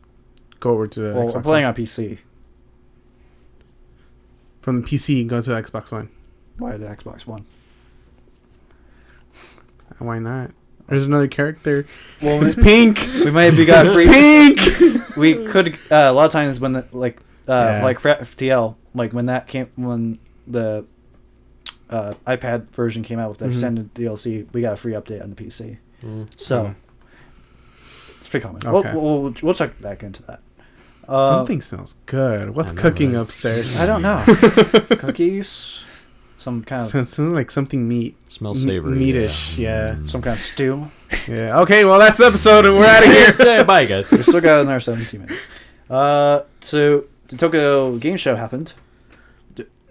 go over to the Well, Xbox we're playing One. on PC. From the PC, go to Xbox One. Why the Xbox One? Why not? There's another character. Well, It's pink. we might be got free. Pink. We could a lot of times when the, Yeah. like for FTL, like when the iPad version came out with the extended DLC, we got a free update on the PC. So it's pretty common. Okay. We'll check back into that. Something smells good. What's I know, cooking right? upstairs? I don't know. Cookies, some kind of Sounds like something Smells savory. meatish. Yeah. some kind of stew. Yeah. Okay. Well, that's the episode, and we're out of here. Say bye, guys. We still got another 17 minutes. So the Tokyo Game Show happened.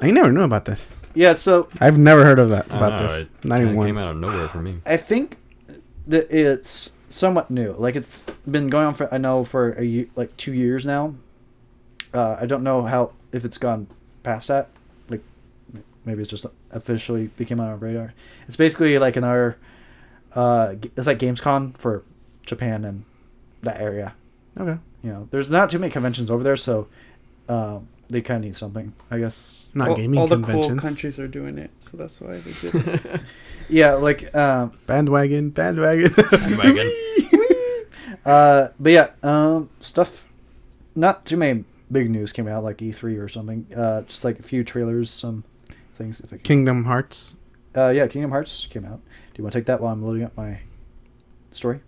I never knew about this. Yeah, so I've never heard of that I about know, this. it Not even kinda came once. out of nowhere for me. I think that it's somewhat new. Like it's been going on for a year, like 2 years now. I don't know if it's gone past that. Like maybe it's just officially became on our radar. It's basically like another. It's like Gamescom for Japan and that area. Okay. You know, there's not too many conventions over there, so they kind of need something, I guess. Not gaming all the conventions. cool countries are doing it, so that's why they did it. Yeah, like Bandwagon. Bandwagon. but yeah, stuff. Not too many big news came out like E3 or something. Just like a few trailers, some things. If I can. Kingdom Hearts. Yeah, Kingdom Hearts came out. Do you want to take that while I'm loading up my story?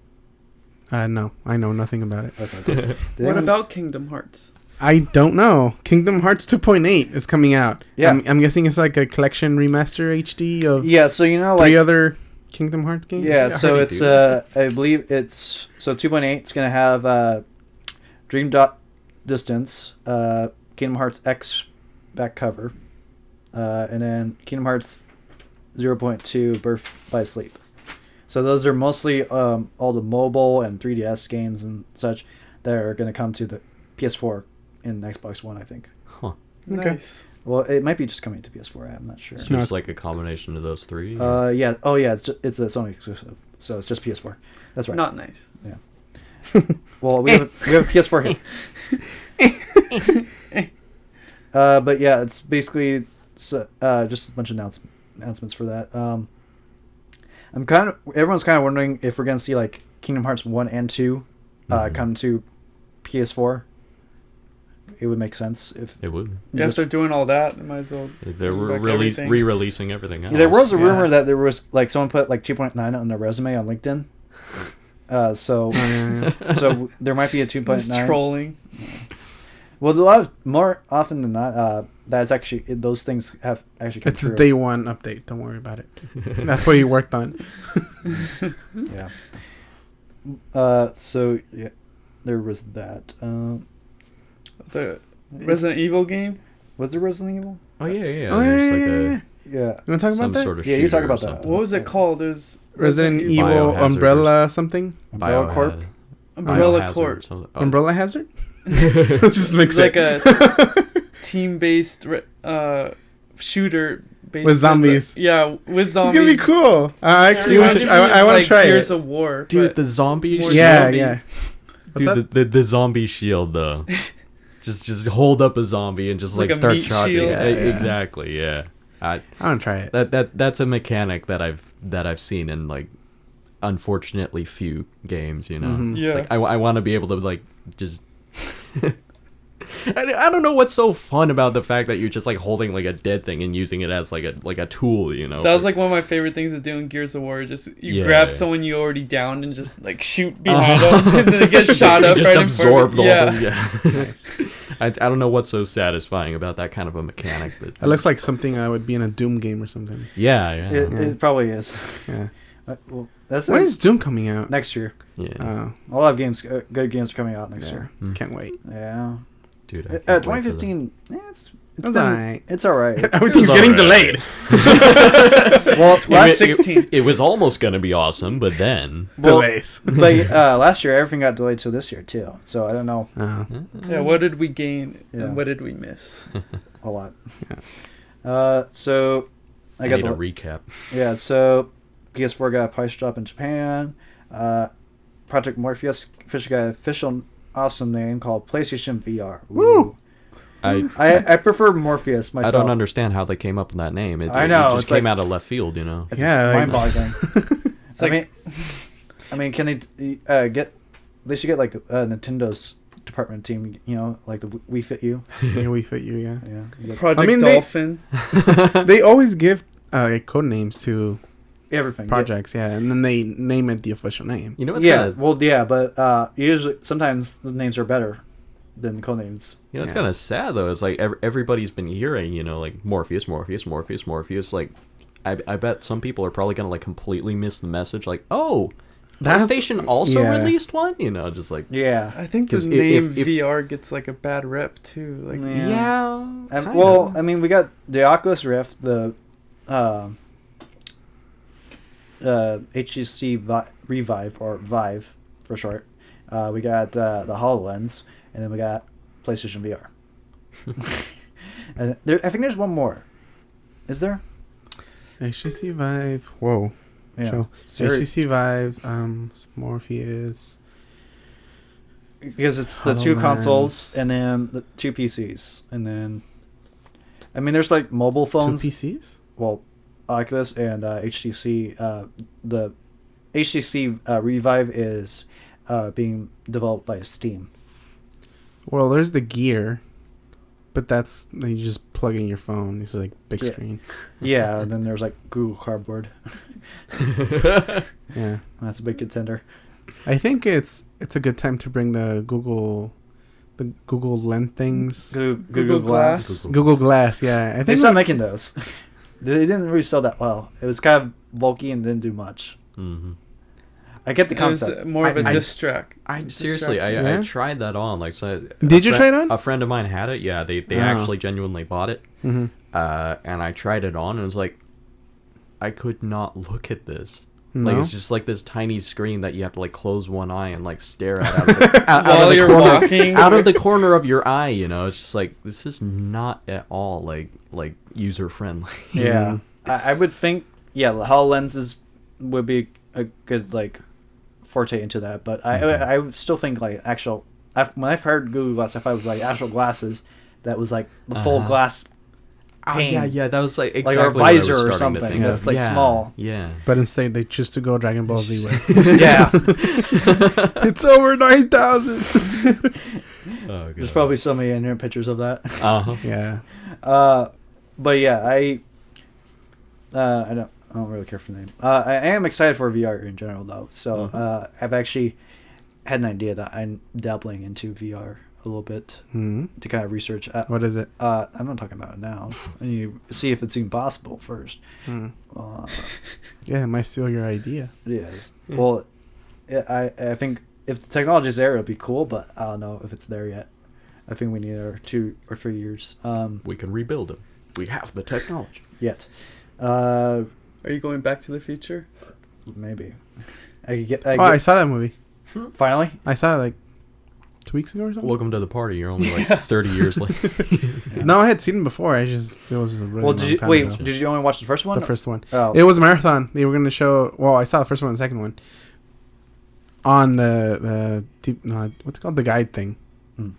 No, I know nothing about it. Okay. Cool. Did What anyone- about Kingdom Hearts? I don't know. Kingdom Hearts 2.8 is coming out. Yeah. I'm guessing it's like a collection remaster HD of Yeah, so you know, three like other Kingdom Hearts games. yeah, I so heard it's it I believe it's 2.8. It's gonna have Dream Dot Distance, Kingdom Hearts X back cover, and then Kingdom Hearts 0.2 Birth by Sleep. So those are mostly all the mobile and 3DS games and such that are going to come to the PS4 and Xbox One, I think. Huh. Okay. Nice. Well, it might be just coming to PS4. I'm not sure. It's No. just like a combination of those three. Yeah. Oh, yeah. It's a Sony exclusive, so it's just PS4. That's right. Not nice. Well, we have a PS4 here. But yeah, it's basically just a bunch of announcements for that. Everyone's kind of wondering if we're gonna see like Kingdom Hearts 1 and 2 come to PS4. It would make sense if It would. Yeah, if just- they're doing all that, they might as well. They bring were back everything. re-releasing everything else. there was a Yeah. rumor that there was like someone put like 2.9 on their resume on LinkedIn. So there might be a He's 2.9. trolling. Well, a lot of, more often than not, that's actually those things have actually come It's true. a day one update. Don't worry about it. That's what he worked on. Yeah. So yeah, there was that. The Resident Evil game. Was there Resident Evil? Oh yeah, yeah. Oh, There's yeah, like yeah, a yeah. Yeah. You want to talk some about that? sort of Yeah, you talk shooter or about that. something. What was it called? There's Resident Evil Biohazard Umbrella something? Umbrella Corp? Umbrella Biohazard or Corp. something. Oh. Umbrella Hazard? Just mix It's like it. a team-based shooter. Based With zombies. Yeah, with It's zombies. gonna be cool. I actually want Reminded to. me I of, want to like, try Gears it. of War. Dude, but the zombie more shield. Yeah, zombie. yeah. What's up? Dude, the zombie shield though. just hold up a zombie and just Like like a start meat charging. shield? Yeah, Yeah. exactly. Yeah. I want to try it. That's a mechanic that I've seen in like unfortunately few games. You know. Mhm. It's Yeah. like I want to be able to like just. I don't know what's so fun about the fact that you're just like holding like a dead thing and using it as like a tool, you know. That was like one of my favorite things to do in Gears of War. Just you Yeah. grab someone you already downed and just like shoot behind them, and then it gets shot It up just right absorbed in front all of you. Yeah. the yeah. I don't know what's so satisfying about that kind of a mechanic, but It looks like something I would be in a Doom game or something. yeah, yeah, It probably is. Yeah. Well, that's When is Doom coming out? next year. yeah. Oh, A lot of games, good games are coming out next yeah. year. Mm. Can't wait. Yeah. Dude, I can't wait for 2015. Yeah, it's That's been- alright. It's all right. Everything's all getting right. delayed. Well, that. last 16. It was almost gonna be awesome, but then well, Delays. but last year everything got delayed to this year too. So I don't know Oh. Yeah, what did we gain Yeah. and what did we miss? a lot. Yeah. So I I got need the a recap. yeah. So PS4 got a price drop in Japan. Project Morpheus officially got an official awesome name called PlayStation VR. Woo! I prefer Morpheus I myself. don't understand how they came up with that name. I know, It just it's came like- out of left field, you know. It's Yeah, like- mind-boggling. It's like I mean, can they get? They should get like Nintendo's department team. You know, like the Wii Fit U. Yeah, we fit you, yeah. Yeah. You get Project I mean, they- Dolphin. They always give code names to everything. projects, yeah, and then they name it the official name. You know, Yeah. Well, yeah, but usually sometimes the names are better than code names. You know, it's Yeah. kind of sad though. It's like everybody's been hearing, you know, like Morpheus. Like, I bet some people are probably gonna like completely miss the message. Like, oh, That's- PlayStation also yeah. released one. You know, just like Yeah. I think the 'Cause name if- VR gets like a bad rep too. Like Yeah. kinda. Well, I mean, we got the Oculus Rift, the HTC Revive or Vive for short. We got the HoloLens, and then we got PlayStation VR. And I think there's one more. Is there? HTC Vive. Whoa. Yeah. So, HTC Vive, Morpheus. Because it's the two HoloLens. consoles and then the two PCs, and then I mean, there's like mobile phones. Two PCs? Well, Oculus and HTC. The HTC Revive is being developed by Steam. Well, there's the Gear, but that's you just plug in your phone. It's like big Yeah. screen. Yeah, and then there's like Google Cardboard. Yeah, That's a big contender. I think it's a good time to bring the Google Lens things. Google Glass. Google Glass. Yeah, I They think stopped making those. They didn't really sell that well. It was kind of bulky and didn't do much. Mm-hmm. I get the it was concept. more of a I- distract. Seriously, I Yeah? tried that on. Like, so Did you try it on? A friend of mine had it. Yeah, they Oh. actually genuinely bought it. Mhm. And I tried it on, and it was like, I could not look at this. No. Like, it's just like this tiny screen that you have to like close one eye and like stare at out of the, out While of the you're corner, walking. out of the corner of your eye. You know, it's just like this is not at all like user friendly. Yeah, I would think. Yeah, the HoloLens would be a good like forte into that, but I would still think like actual. When I've heard Google Glass, I thought it was like actual glasses that was like the full Uh-huh. glass. Oh, Pane. yeah, that was like Like exactly a what I was visor or starting to something think that's, of. like, Yeah, small. Yeah. But instead, they choose to go Dragon Ball Z way. Yeah, It's over 9,000. Oh, there's probably so many internet pictures of that. Uh-huh. Yeah. But yeah, I don't really care for the name. I am excited for VR in general though. So I've actually had an idea that I'm dabbling into VR little bit Hmm. to kind of research. What is it? I'm not talking about it now. I need to see if it's even possible first. Hmm. Uh, Yeah, it might steal your idea. it is. Well, I think if the technology's there, it'll be cool, but I don't know if it's there yet. I think we need our 2 or 3 years. We can rebuild them. We have the technology. Yet. Are you going Back to the Future? Maybe. I could get. I saw that movie. Finally. I saw it like 2 weeks ago or something. Welcome to the party. You're only like 30 years late. No, I had seen it before. It was a really Well, long time ago. did you only watch the first one? The first one. Oh. It was a marathon. They were going to show. Well, I saw the first one and the second one on what's it called, the guide thing.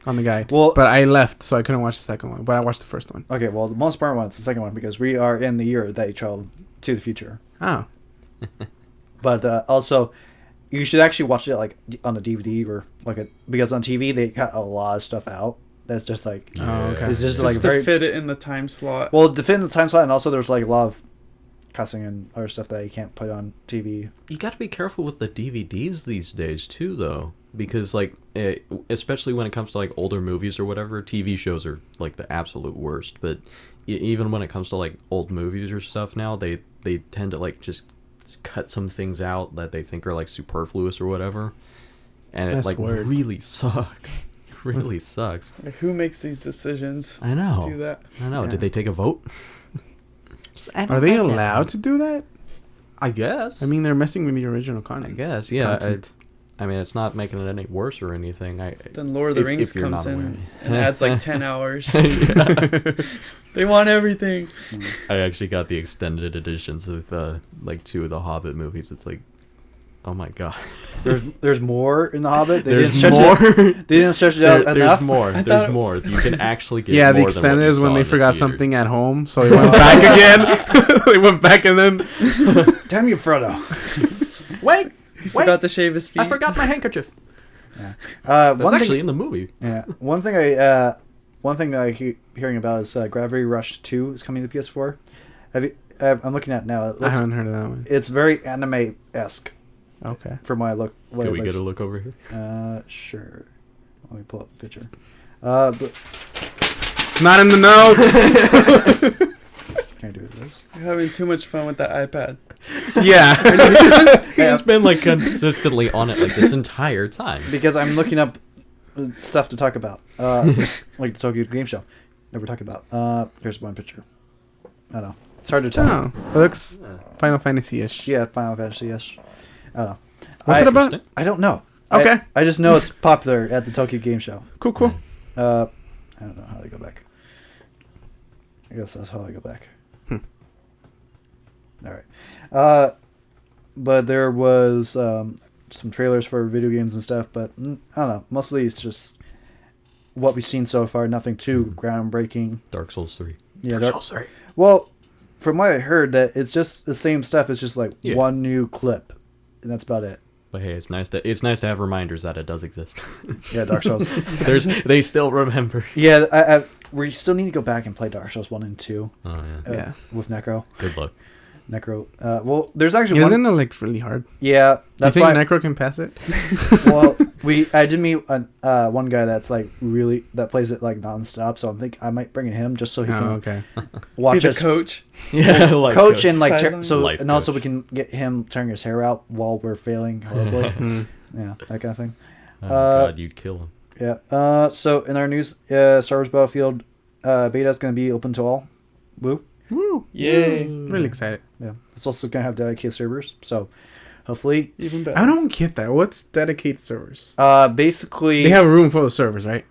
On the guide. Well, but I left, so I couldn't watch the second one. But I watched the first one. okay. Well, the most important one is the second one because we are in the year that you travel to the future. Oh, But also, you should actually watch it like on a DVD or because on TV they got a lot of stuff out that's just like okay. it's just Just like to very fit it in the time slot. well to fit in the time slot, and also there's like a lot of cussing and other stuff that you can't put on TV. You got to be careful with the DVDs these days too, though, because like, especially when it comes to like older movies or whatever, TV shows are like the absolute worst. But even when it comes to like old movies or stuff now, they tend to like just cut some things out that they think are like superfluous or whatever, and That's it like weird. really sucks. Really sucks. Like, who makes these decisions? I know. To do that. I know. Yeah. Did they take a vote? are they allowed to do that? I guess. I mean, they're messing with the original I content. guess. Yeah. Content. I mean, it's not making it any worse or anything. Then Lord of the Rings if you're comes not in aware. and adds like 10 hours. Yeah. They want everything. I actually got the extended editions of like 2 of the Hobbit movies. It's like, oh my god. There's more in the Hobbit. There's more. They didn't stretch it out enough. There's more. I There's thought- more. You can actually get Yeah, the more than what extended you is when saw they in the forgot theaters. something at home, so they went back again. They went back and then. Damn you, Frodo. Wait, He forgot to shave his feet. I forgot my handkerchief. That's That's actually in the movie. Yeah. One thing I keep hearing about is Gravity Rush 2 is coming to PS4. I'm looking at it now. I haven't heard of that one. It's very anime-esque Okay. from what I look. What Can it we looks. get a look over here? Sure. Let me pull up the picture. But It's not in the notes. can I do this? You're having too much fun with that iPad. Yeah. He's been like consistently on it like this entire time. Because I'm looking up stuff to talk about, like the Tokyo Game Show. Never talk about. Here's one picture. I don't know. It's hard to tell. Oh, it looks Final Fantasy-ish. Yeah, Final Fantasy-ish. I don't know. What's it about? I don't know. Okay. I just know it's popular at the Tokyo Game Show. Cool. I don't know how to go back. I guess that's how I go back. All right. But there was some trailers for video games and stuff, but I don't know. Mostly it's just what we've seen so far. Nothing too groundbreaking. Dark Souls 3. Yeah. Dark Souls 3. Well, from what I heard, that it's just the same stuff. It's just like one new clip, and that's about it. But hey, it's nice to have reminders that it does exist. Yeah, Dark Souls. They still remember. Yeah, we still need to go back and play Dark Souls 1 and 2. Oh yeah. Yeah. With Necro. Good luck. Necro. Well, there's actually Isn't it like really hard? Yeah, Do you that's think why. Necro can pass it? Well, I did meet one guy that's like really that plays it like nonstop. So I think I might bring in him just so he Oh, can okay. watch Be the us coach. Yeah, like coach and like Sideline. Life and also coach. we can get him tearing his hair out while we're failing horribly. Mm. Yeah, that kind of thing. Oh god, you'd kill him. Yeah. So in our news, Star Wars Battlefield beta is going to be open to all. Woo. Woo. Yay. Really excited. Yeah. It's also going to have dedicated servers. So hopefully, Even better. I don't get that. What's dedicated servers? basically They have a room full of servers, right?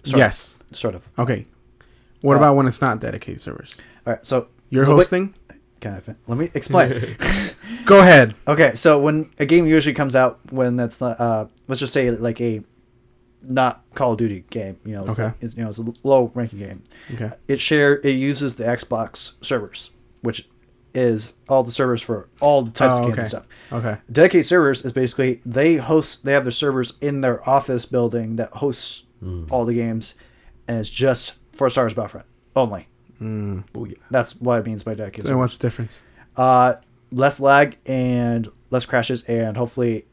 sort Yes. of, sort of. Okay. What about when it's not dedicated servers? All right. So You're Well, wait- hosting? kind of. Let me explain. Go ahead. Okay, so when a game usually comes out, when that's not, let's just say like a not Call of Duty game, it's, Okay. it's it's a low ranking game. Okay. It uses the Xbox servers, which is all the servers for all types of games okay. and stuff. Okay. Dedicated servers is basically they have their servers in their office building that hosts all the games, and it's just for Star Wars Battlefront only. Mm. Oh yeah. That's what it means by dedicated. So servers. what's the difference? Less lag and less crashes, and hopefully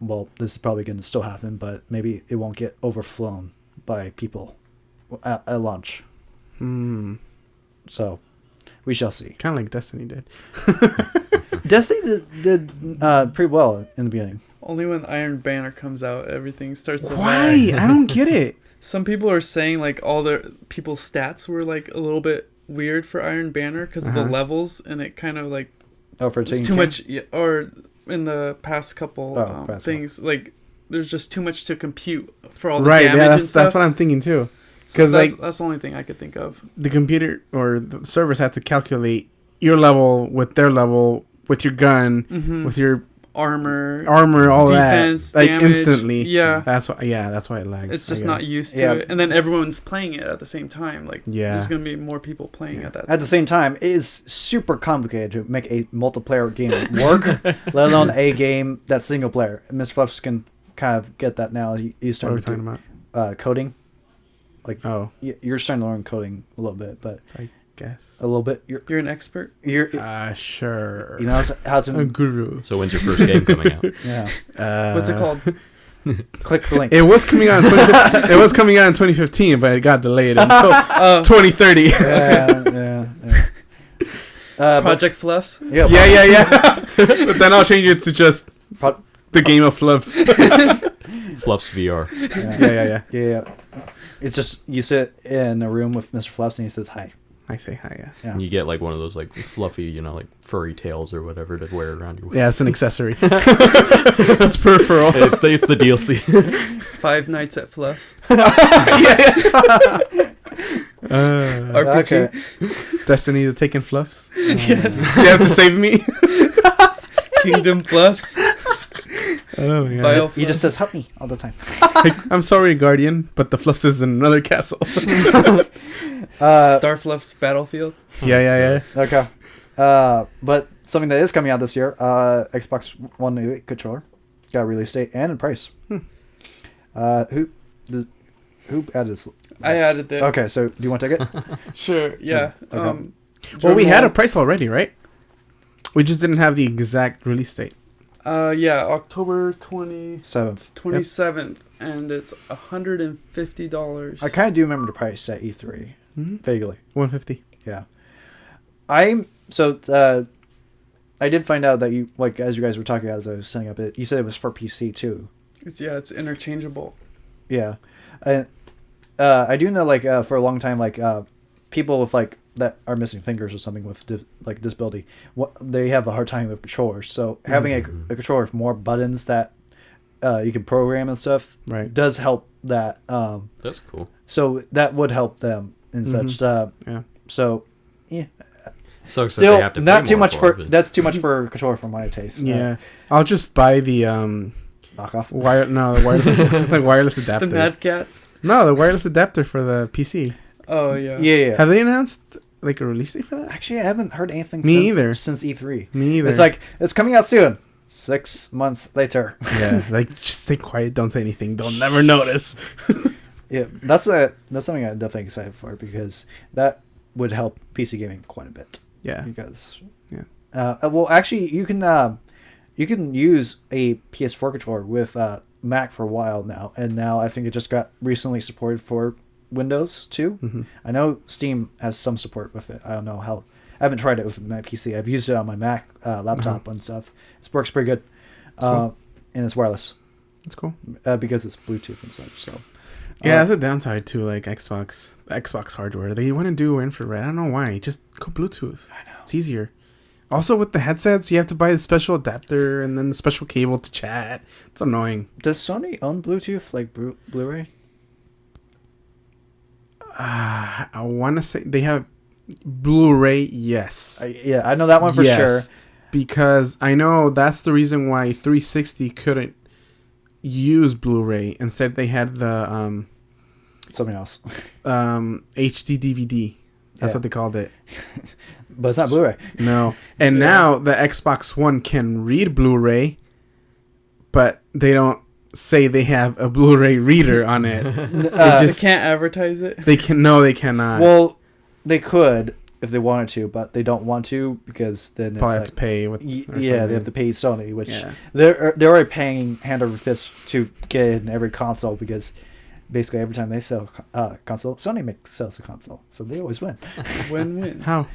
well, this is probably going to still happen, but maybe it won't get overflown by people at launch. So we shall see. Kind of like Destiny did. Destiny did pretty well in the beginning. Only when Iron Banner comes out, everything starts to Why? lag. I don't get it. Some people are saying like all the people's stats were like a little bit weird for Iron Banner because of the levels, and it kind of like For it's too much. Yeah, or in the past couple things, like there's just too much to compute for all the damage and stuff. That's what I'm thinking too. Because that's the only thing I could think of. The computer or the servers have to calculate your level with their level, with your gun, with your armor, all defense, that, like damage. instantly. Yeah, that's why it lags. It's just not used to it, and then everyone's playing it at the same time. Like, there's gonna be more people playing at that time. At the same time, it is super complicated to make a multiplayer game work, let alone a game that's single player. Mr. Fluffs can kind of get that now. He's starting what are we talking about? Coding. Like, you're starting to learn coding a little bit, but I guess a little bit. You're an expert. You're sure. You know how to a guru. So when's your first game coming out? Yeah. What's it called? Click the link. It was coming out. It was coming out in 2015, but it got delayed until 2030. Yeah. Project Fluffs. Yeah. But then I'll change it to just the game of Fluffs. Fluffs VR. Yeah. It's just you sit in a room with Mr. Fluffs and he says hi. I say hi, yeah. And you get like one of those like fluffy, like furry tails or whatever to wear around your waist. Yeah, it's an accessory. It's peripheral. It's the DLC. 5 Nights at Fluffs. RPG. Okay. Destiny the Taken Fluffs. Yes. You have to save me. Kingdom Fluffs. Oh my god. He just says help me all the time. I'm sorry, Guardian, but the Fluffs is in another castle. Star Fluffs Battlefield. Yeah. Okay. But something that is coming out this year, Xbox One Elite controller, got a release date and a price. Who added this? I added it. Okay, so do you want to take it? Sure. Yeah. Okay. Well, we had a price already, right? We just didn't have the exact release date. October 27th, Yep. and it's $150. I kind of do remember the price at E3, vaguely. $150. Yeah. I did find out that you, like, as you guys were talking as I was setting up it, you said it was for PC too. It's interchangeable. Yeah. I do know, like, for a long time, like, people with, like, that are missing fingers or something with disability, they have a hard time with controllers. So having a controller with more buttons that you can program and stuff does help that. That's cool. So that would help them and such. Yeah. So yeah. So still they have to not pay too more much for it. that's too much for a controller for my taste. Yeah. I'll just buy the knockoff. The wireless adapter. The Mad Cats. No, the wireless adapter for the PC. Oh yeah. Yeah. Have they announced like a release date for that? Actually, I haven't heard anything since E3. Me either. It's like, it's coming out soon. 6 months later. Yeah, like, just stay quiet, don't say anything, they'll never notice. Yeah, that's something I'm definitely excited for, because that would help PC gaming quite a bit. Yeah. Because yeah. Well, actually, you can use a PS4 controller with Mac for a while now, and now I think it just got recently supported for Windows too. Mm-hmm. I know Steam has some support with it. I don't know how. I haven't tried it with my PC. I've used it on my Mac laptop and stuff. It works pretty good, cool. And it's wireless. That's cool. Because it's Bluetooth and such. So yeah, that's a downside to like Xbox hardware. They want to do infrared. I don't know why. Just go Bluetooth. I know it's easier. Also, with the headsets, you have to buy the special adapter and then the special cable to chat. It's annoying. Does Sony own Bluetooth, like Blu-ray? I want to say they have Blu-ray, yes. I know that one for sure. Because I know that's the reason why 360 couldn't use Blu-ray. Instead, they had the something else. HD DVD. That's what they called it. But it's not Blu-ray. No. And now the Xbox One can read Blu-ray, but they don't say they have a Blu-ray reader on it. They can't advertise it. They cannot. Well, they could, if they wanted to, but they don't want to because then it's Probably have like, to pay with. yeah, they have to pay Sony, which Yeah. they're already paying hand over fist to get in every console because basically every time they sell a console, Sony sells a console, so they always win. Win-win. How?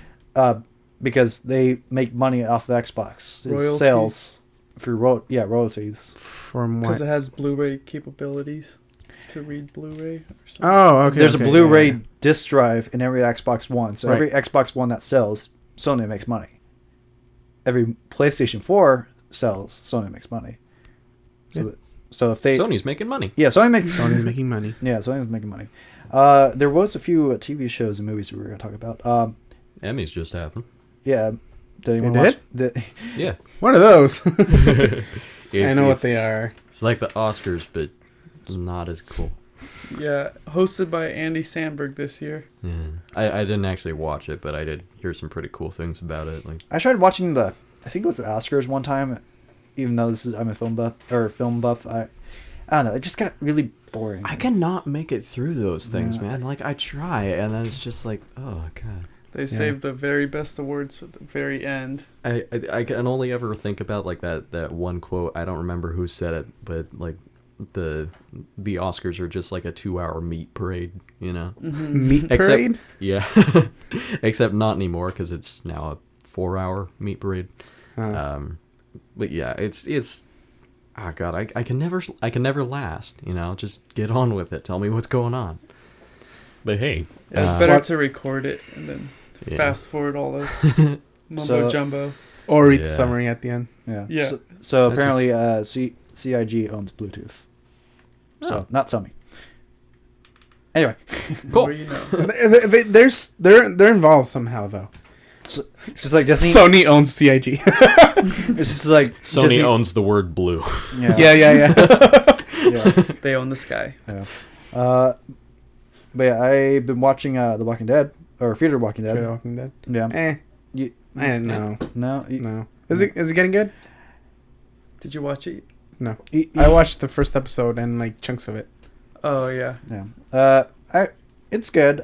Because they make money off the Xbox Royalties. sales through royalties. From what? Because it has Blu-ray capabilities to read Blu-ray or something. Oh, okay. There's okay, a Blu-ray yeah, yeah. disc drive in every Xbox One, so Right. every Xbox One that sells, Sony makes money. Every PlayStation 4 sells, Sony makes money. So, Yeah. so if they Sony's making money. yeah, Sony makes Sony's making money. yeah, Sony's making money. There was a few TV shows and movies we were gonna talk about. Emmys just happened. Yeah, did anyone They watch? Yeah. What are those? It's, I know what it's- they are. It's like the Oscars, but not as cool. Yeah, hosted by Andy Samberg this year. Yeah. I didn't actually watch it, but I did hear some pretty cool things about it. Like, I tried watching I think it was the Oscars one time, even though I'm a film buff. I don't know, it just got really boring. I cannot make it through those things, Yeah. man. Like, I try, and then it's just like, oh god. They saved the very best awards for the very end. I can only ever think about like that one quote. I don't remember who said it, but like the Oscars are just like a 2-hour meat parade, you know? Meat Except- parade? Yeah. Except not anymore because it's now a 4-hour meat parade. But yeah, it's oh god, I can never last, you know? Just get on with it. Tell me what's going on. But hey, Yeah, it's better to record it and then yeah. fast forward all the mumbo So- jumbo. Or read the Yeah. summary at the end. Yeah. Yeah. So That's apparently, CIG owns Bluetooth. So Oh. not Sony. Anyway, Cool. Where you know. They're involved somehow though. it's just like Disney. Sony owns CIG. It's just like Sony Disney, owns the word blue. Yeah. yeah. Yeah. They own the sky. Yeah. But yeah, I've been watching The Walking Dead or Fear the Walking Dead. Fear the Walking Dead. Yeah. I don't know. No. No. Is it getting good? Did you watch it? No. I watched the first episode and like chunks of it. Oh yeah. Yeah. It's good.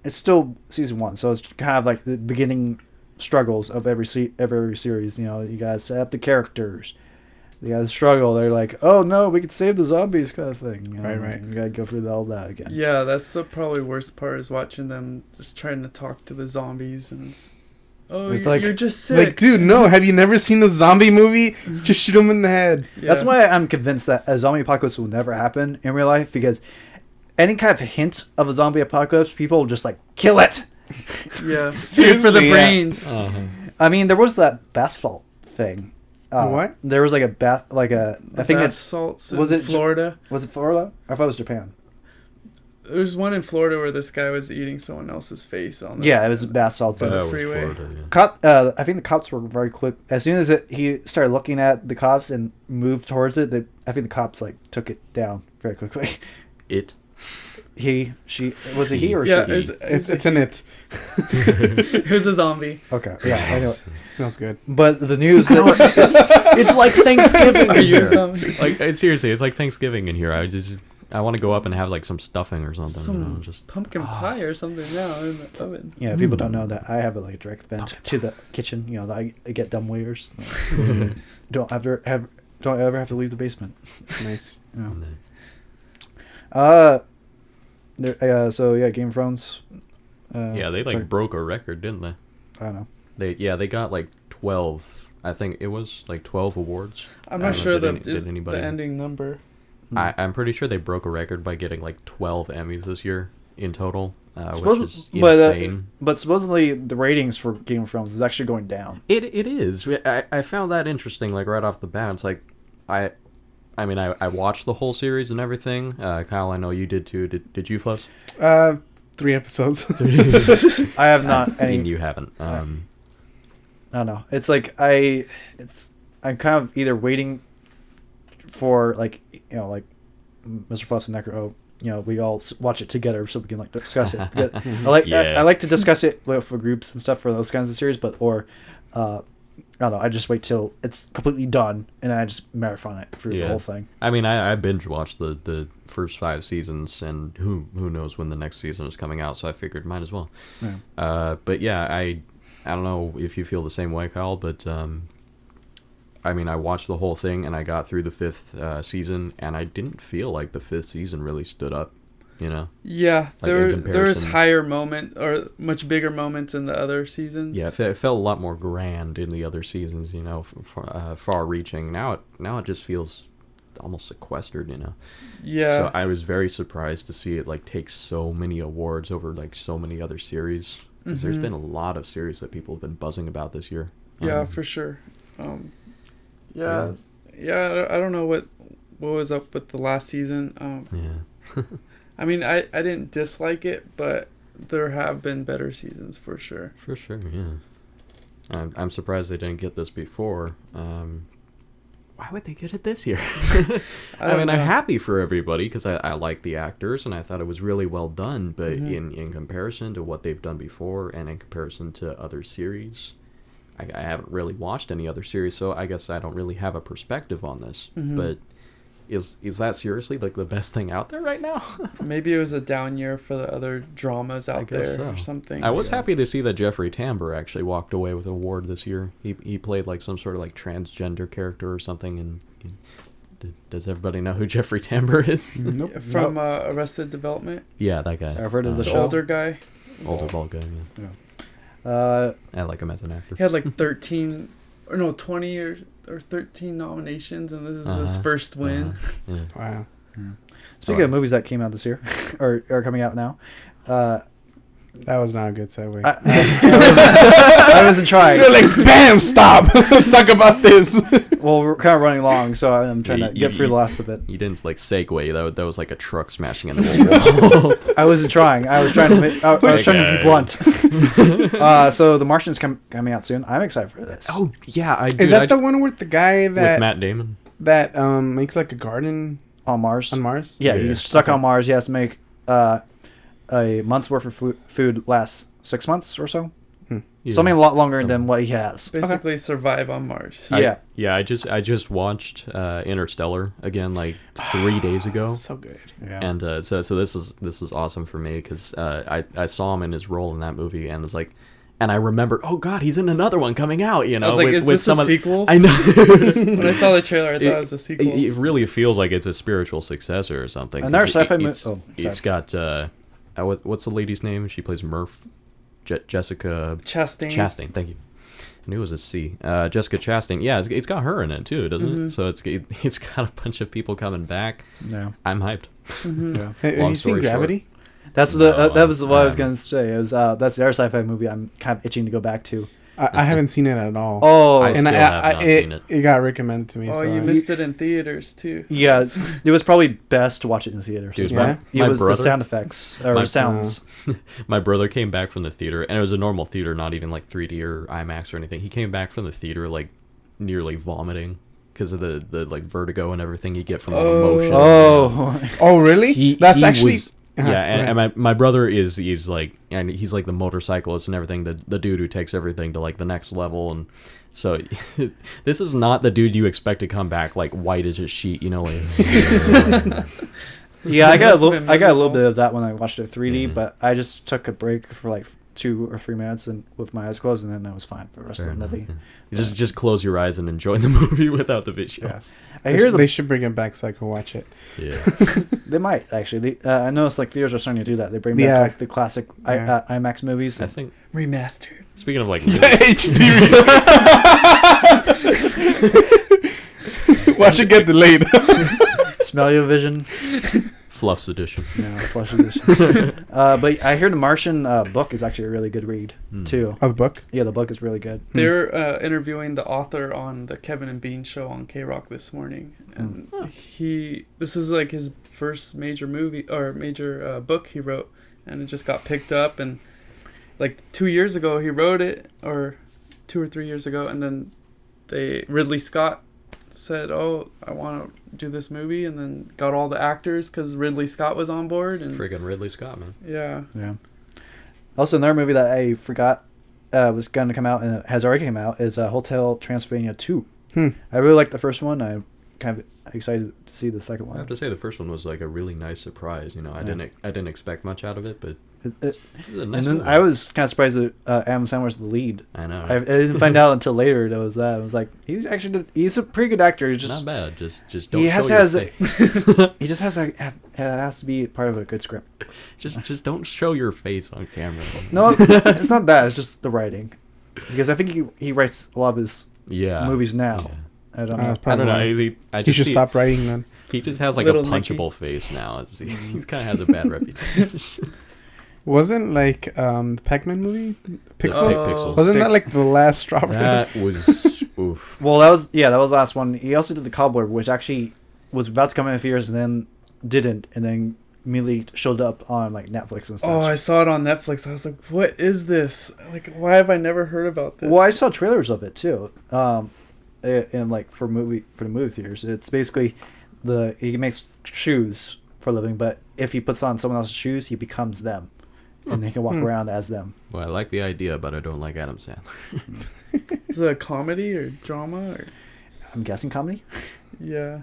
It's still season 1, so it's kind of like the beginning struggles of every series. You know, you guys set up the characters. You guys struggle. They're like, oh no, we could save the zombies, kind of thing. You know, Right. You gotta go through all that again. Yeah, that's the probably worst part is watching them just trying to talk to the zombies and It's like- you're just sick. Like, dude, no. Have you never seen the zombie movie? Just shoot him in the head. Yeah. That's why I'm convinced that a zombie apocalypse will never happen in real life, because any kind of hint of a zombie apocalypse, people will just like kill it. Yeah, food for the Yeah. brains. I mean, there was that bath salt thing. What? There was like I think Bath it salts was in it Florida. was it Florida? I thought it was Japan. There's one in Florida where this guy was eating someone else's face on the Yeah, it was bath salts. on the That was freeway. Florida, yeah. I think the cops were very quick. As soon as he started looking at the cops and moved towards it, I think the cops like took it down very quickly. It. She was it he or Yeah, she? It's in it. it was a zombie. Okay, yeah. Anyway. Smells good. But the news that It's like Thanksgiving Are in you a here. zombie? Like, seriously, it's like Thanksgiving in here. I want to go up and have like some stuffing or something. You know, Some just pumpkin pie or something now in the oven. yeah, people don't know that I have a like direct vent to the kitchen. You know, I get dumb waiters. don't ever have to leave the basement. Nice. So yeah, Game of Thrones. yeah, they like broke a record, didn't they? I don't know. They got like 12. I think it was like 12 awards. I'm I not don't know sure if that did is anybody- the ending number. I'm pretty sure they broke a record by getting like 12 Emmys this year in total, which is But insane. but supposedly the ratings for Game of Thrones is actually going down. It is. I found that interesting. Like right off the bat, it's like I mean I watched the whole series and everything. Kyle, I know you did too. Did you, Fuss? 3 episodes. I have not I mean, any. you haven't. I don't know. It's like I'm kind of either waiting for like like Mr. Fuss and Necro. We all watch it together so we can like discuss it. Because I like to discuss it with for groups and stuff for those kinds of series, or I don't know. I just wait till it's completely done, and then I just marathon it through the whole thing. I mean, I binge watched the first 5 seasons, and who knows when the next season is coming out, so I figured might as well. Yeah. But yeah, I don't know if you feel the same way, Kyle, but I mean, I watched the whole thing, and I got through the 5th season, and I didn't feel like the 5th season really stood up, you know? Yeah, Like, there was higher moment or much bigger moments in the other seasons. Yeah, it felt a lot more grand in the other seasons, you know, far-reaching. Now it just feels almost sequestered, you know. Yeah. So I was very surprised to see it like take so many awards over like so many other series. Because there's been a lot of series that people have been buzzing about this year. Yeah, for sure. Yeah, I don't know what was up with the last season. Yeah. I mean, I didn't dislike it, but there have been better seasons for sure. For sure, yeah. I'm surprised they didn't get this before. Why would they get it this year? I mean, I'm happy for everybody because I like the actors and I thought it was really well done. But in comparison to what they've done before and in comparison to other series, I haven't really watched any other series, so I guess I don't really have a perspective on this. But is that seriously like the best thing out there right now? Maybe it was a down year for the other dramas out there or something. I was happy to see that Jeffrey Tambor actually walked away with an award this year. He played like some sort of like transgender character or something. And does everybody know who Jeffrey Tambor is? Nope. From Arrested Development. Yeah, that guy. I've heard of the The show. older guy. Older bald guy. Yeah. I like him as an actor. He had like 20 or 13 nominations, and this is his first win. Yeah. Wow. Speaking of movies that came out this year, or are coming out now, That was not a good segue. I wasn't trying. You're like, bam, stop. Let's talk about this. Well, we're kind of running long, so I'm trying to get through the last of it. You didn't like segue. That was like a truck smashing into a wall. I wasn't trying. I was trying to make. I was trying to be blunt. So The Martian's coming out soon. I'm excited for this. Oh yeah, Is that the one with the guy with that Matt Damon? that makes like a garden On Mars. on Mars? Yeah, Yeah. he's stuck on Mars. He has to make a month's worth of food last 6 months or so. Yeah. Something a lot longer than what he has. Basically, survive on Mars. Yeah. I just watched Interstellar again like 3 days ago. So good. Yeah. And so this is awesome for me because I saw him in his role in that movie and was like, and I remembered, oh god, he's in another one coming out. You know, I was like, is this a sequel? I know. When I saw the trailer, I thought it was a sequel. It really feels like it's a spiritual successor or something. Another 'cause sci-fi movie. It's got what's the lady's name? She plays Murph. Jessica Chastain. Thank you. I knew it was a C. Jessica Chastain. Yeah, it's got her in it too, doesn't it? So it's got a bunch of people coming back. Yeah. I'm hyped. Yeah. Have Long you seen story Gravity? That's No, that was what I was I gonna say. It was that's the other sci-fi movie I'm kind of itching to go back to. I haven't seen it at all. Oh, I still have not seen it. It got recommended to me. Oh, so you missed it in theaters too. yeah. It was probably best to watch it in the theater. Dude, Yeah? It was the sound effects or My- sounds. My brother came back from the theater, and it was a normal theater, not even like 3D or IMAX or anything. He came back from the theater like nearly vomiting because of the like vertigo and everything you get from all the motion. Oh, really? That's he actually. was- yeah, and my brother he's like, and he's like the motorcyclist and everything, the dude who takes everything to like the next level, and so this is not the dude you expect to come back like white as a sheet, you know. Like, yeah. I got Must have been a little miserable. bit of that when I watched it 3D, Mhm. but I just took a break for like 2 or 3 minutes and with my eyes closed, and then I was fine for the rest fair of the enough, movie. yeah. You just close your eyes and enjoy the movie without the visuals. I hear they should bring it back so I can watch it. Yeah. they might actually. I noticed like theaters are starting to do that. They bring back Yeah. like the classic Yeah. IMAX movies. I think Remastered. speaking of like HD. Watch it get delayed. Smell-o-vision. Fluff's edition. Yeah, flush edition. But I hear the Martian book is actually a really good read too. Oh, the book? Yeah, the book is really good. They're interviewing the author on the Kevin and Bean show on K-Rock this morning, and this is like his first major movie or major book he wrote, and it just got picked up. And like 2 years ago he wrote it, or 2 or 3 years ago, and then Ridley Scott said, "Oh, I want to do this movie," and then got all the actors because Ridley Scott was on board. And Friggin' Ridley Scott, man. yeah, Yeah. Also, another movie that I forgot was going to come out and has already come out is Hotel Transylvania 2. Hmm. I really liked the first one. I'm kind of excited to see the second I one. have to say the first one was like a really nice surprise. You know, I didn't expect much out of it, but it was a nice and then movie. I was kind of surprised that Adam Sandler's the lead. I know. I didn't find out until later that was that. I was like, he's a pretty good actor. He's just not bad. Just don't he show has your has face. he just has to be part of a good script. just don't show your face on camera. No, it's not that. It's just the writing, because I think he writes a lot of his movies now. Yeah. I don't know. I don't know. He should stop writing then. He just has like Little a punchable face now. He kind of has a bad reputation. Wasn't like the Pac-Man movie Pixels? Pixels. Wasn't that like the last straw? That was oof. Well, that was the last one. He also did the Cobbler, which actually was about to come in theaters and then didn't, and then immediately showed up on like Netflix and stuff. Oh, I saw it on Netflix. I was like, what is this? Like, why have I never heard about this? Well, I saw trailers of it too. And like for the movie theaters, it's basically he makes shoes for a living, but if he puts on someone else's shoes, he becomes them, and he can walk around as them. Well, I like the idea, but I don't like Adam Sandler. Is it a comedy or drama? Or... I'm guessing comedy. Yeah.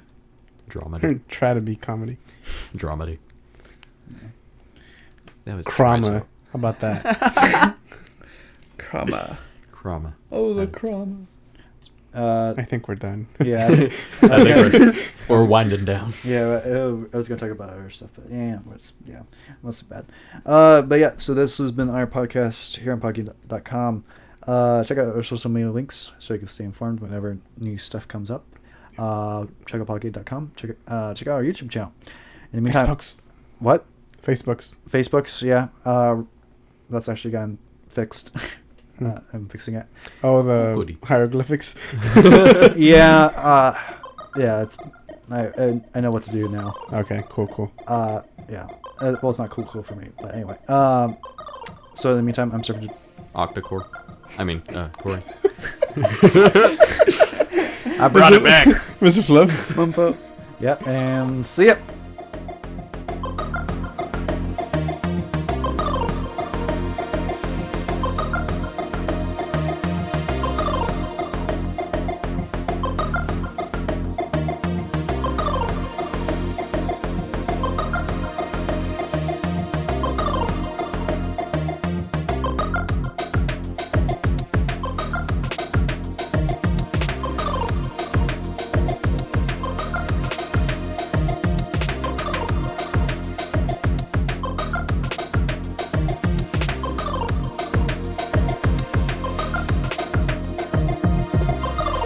Dramedy. Try to be comedy. Dramedy. That was Crama. How about that? Crama. Crama. Oh, the crama. I think we're done. Yeah. I think we're winding down. Yeah, I was gonna talk about other stuff, but that's bad. But yeah, so this has been our podcast here on Podcade.com. Check out our social media links so you can stay informed whenever new stuff comes up. Check out Podcade.com. Check out our YouTube channel. In the meantime, Facebooks. What? Facebooks. Yeah. That's actually gotten fixed. I'm fixing it. Oh, the Goody. hieroglyphics. Yeah. Yeah. It's. I know what to do now. Okay. Cool. Yeah. Well, it's not cool for me, but anyway. So in the meantime, I'm surfing. Octa-core. I mean, Corey. I brought it back. Mr. Flubbs. Bump up. Yeah, and see ya.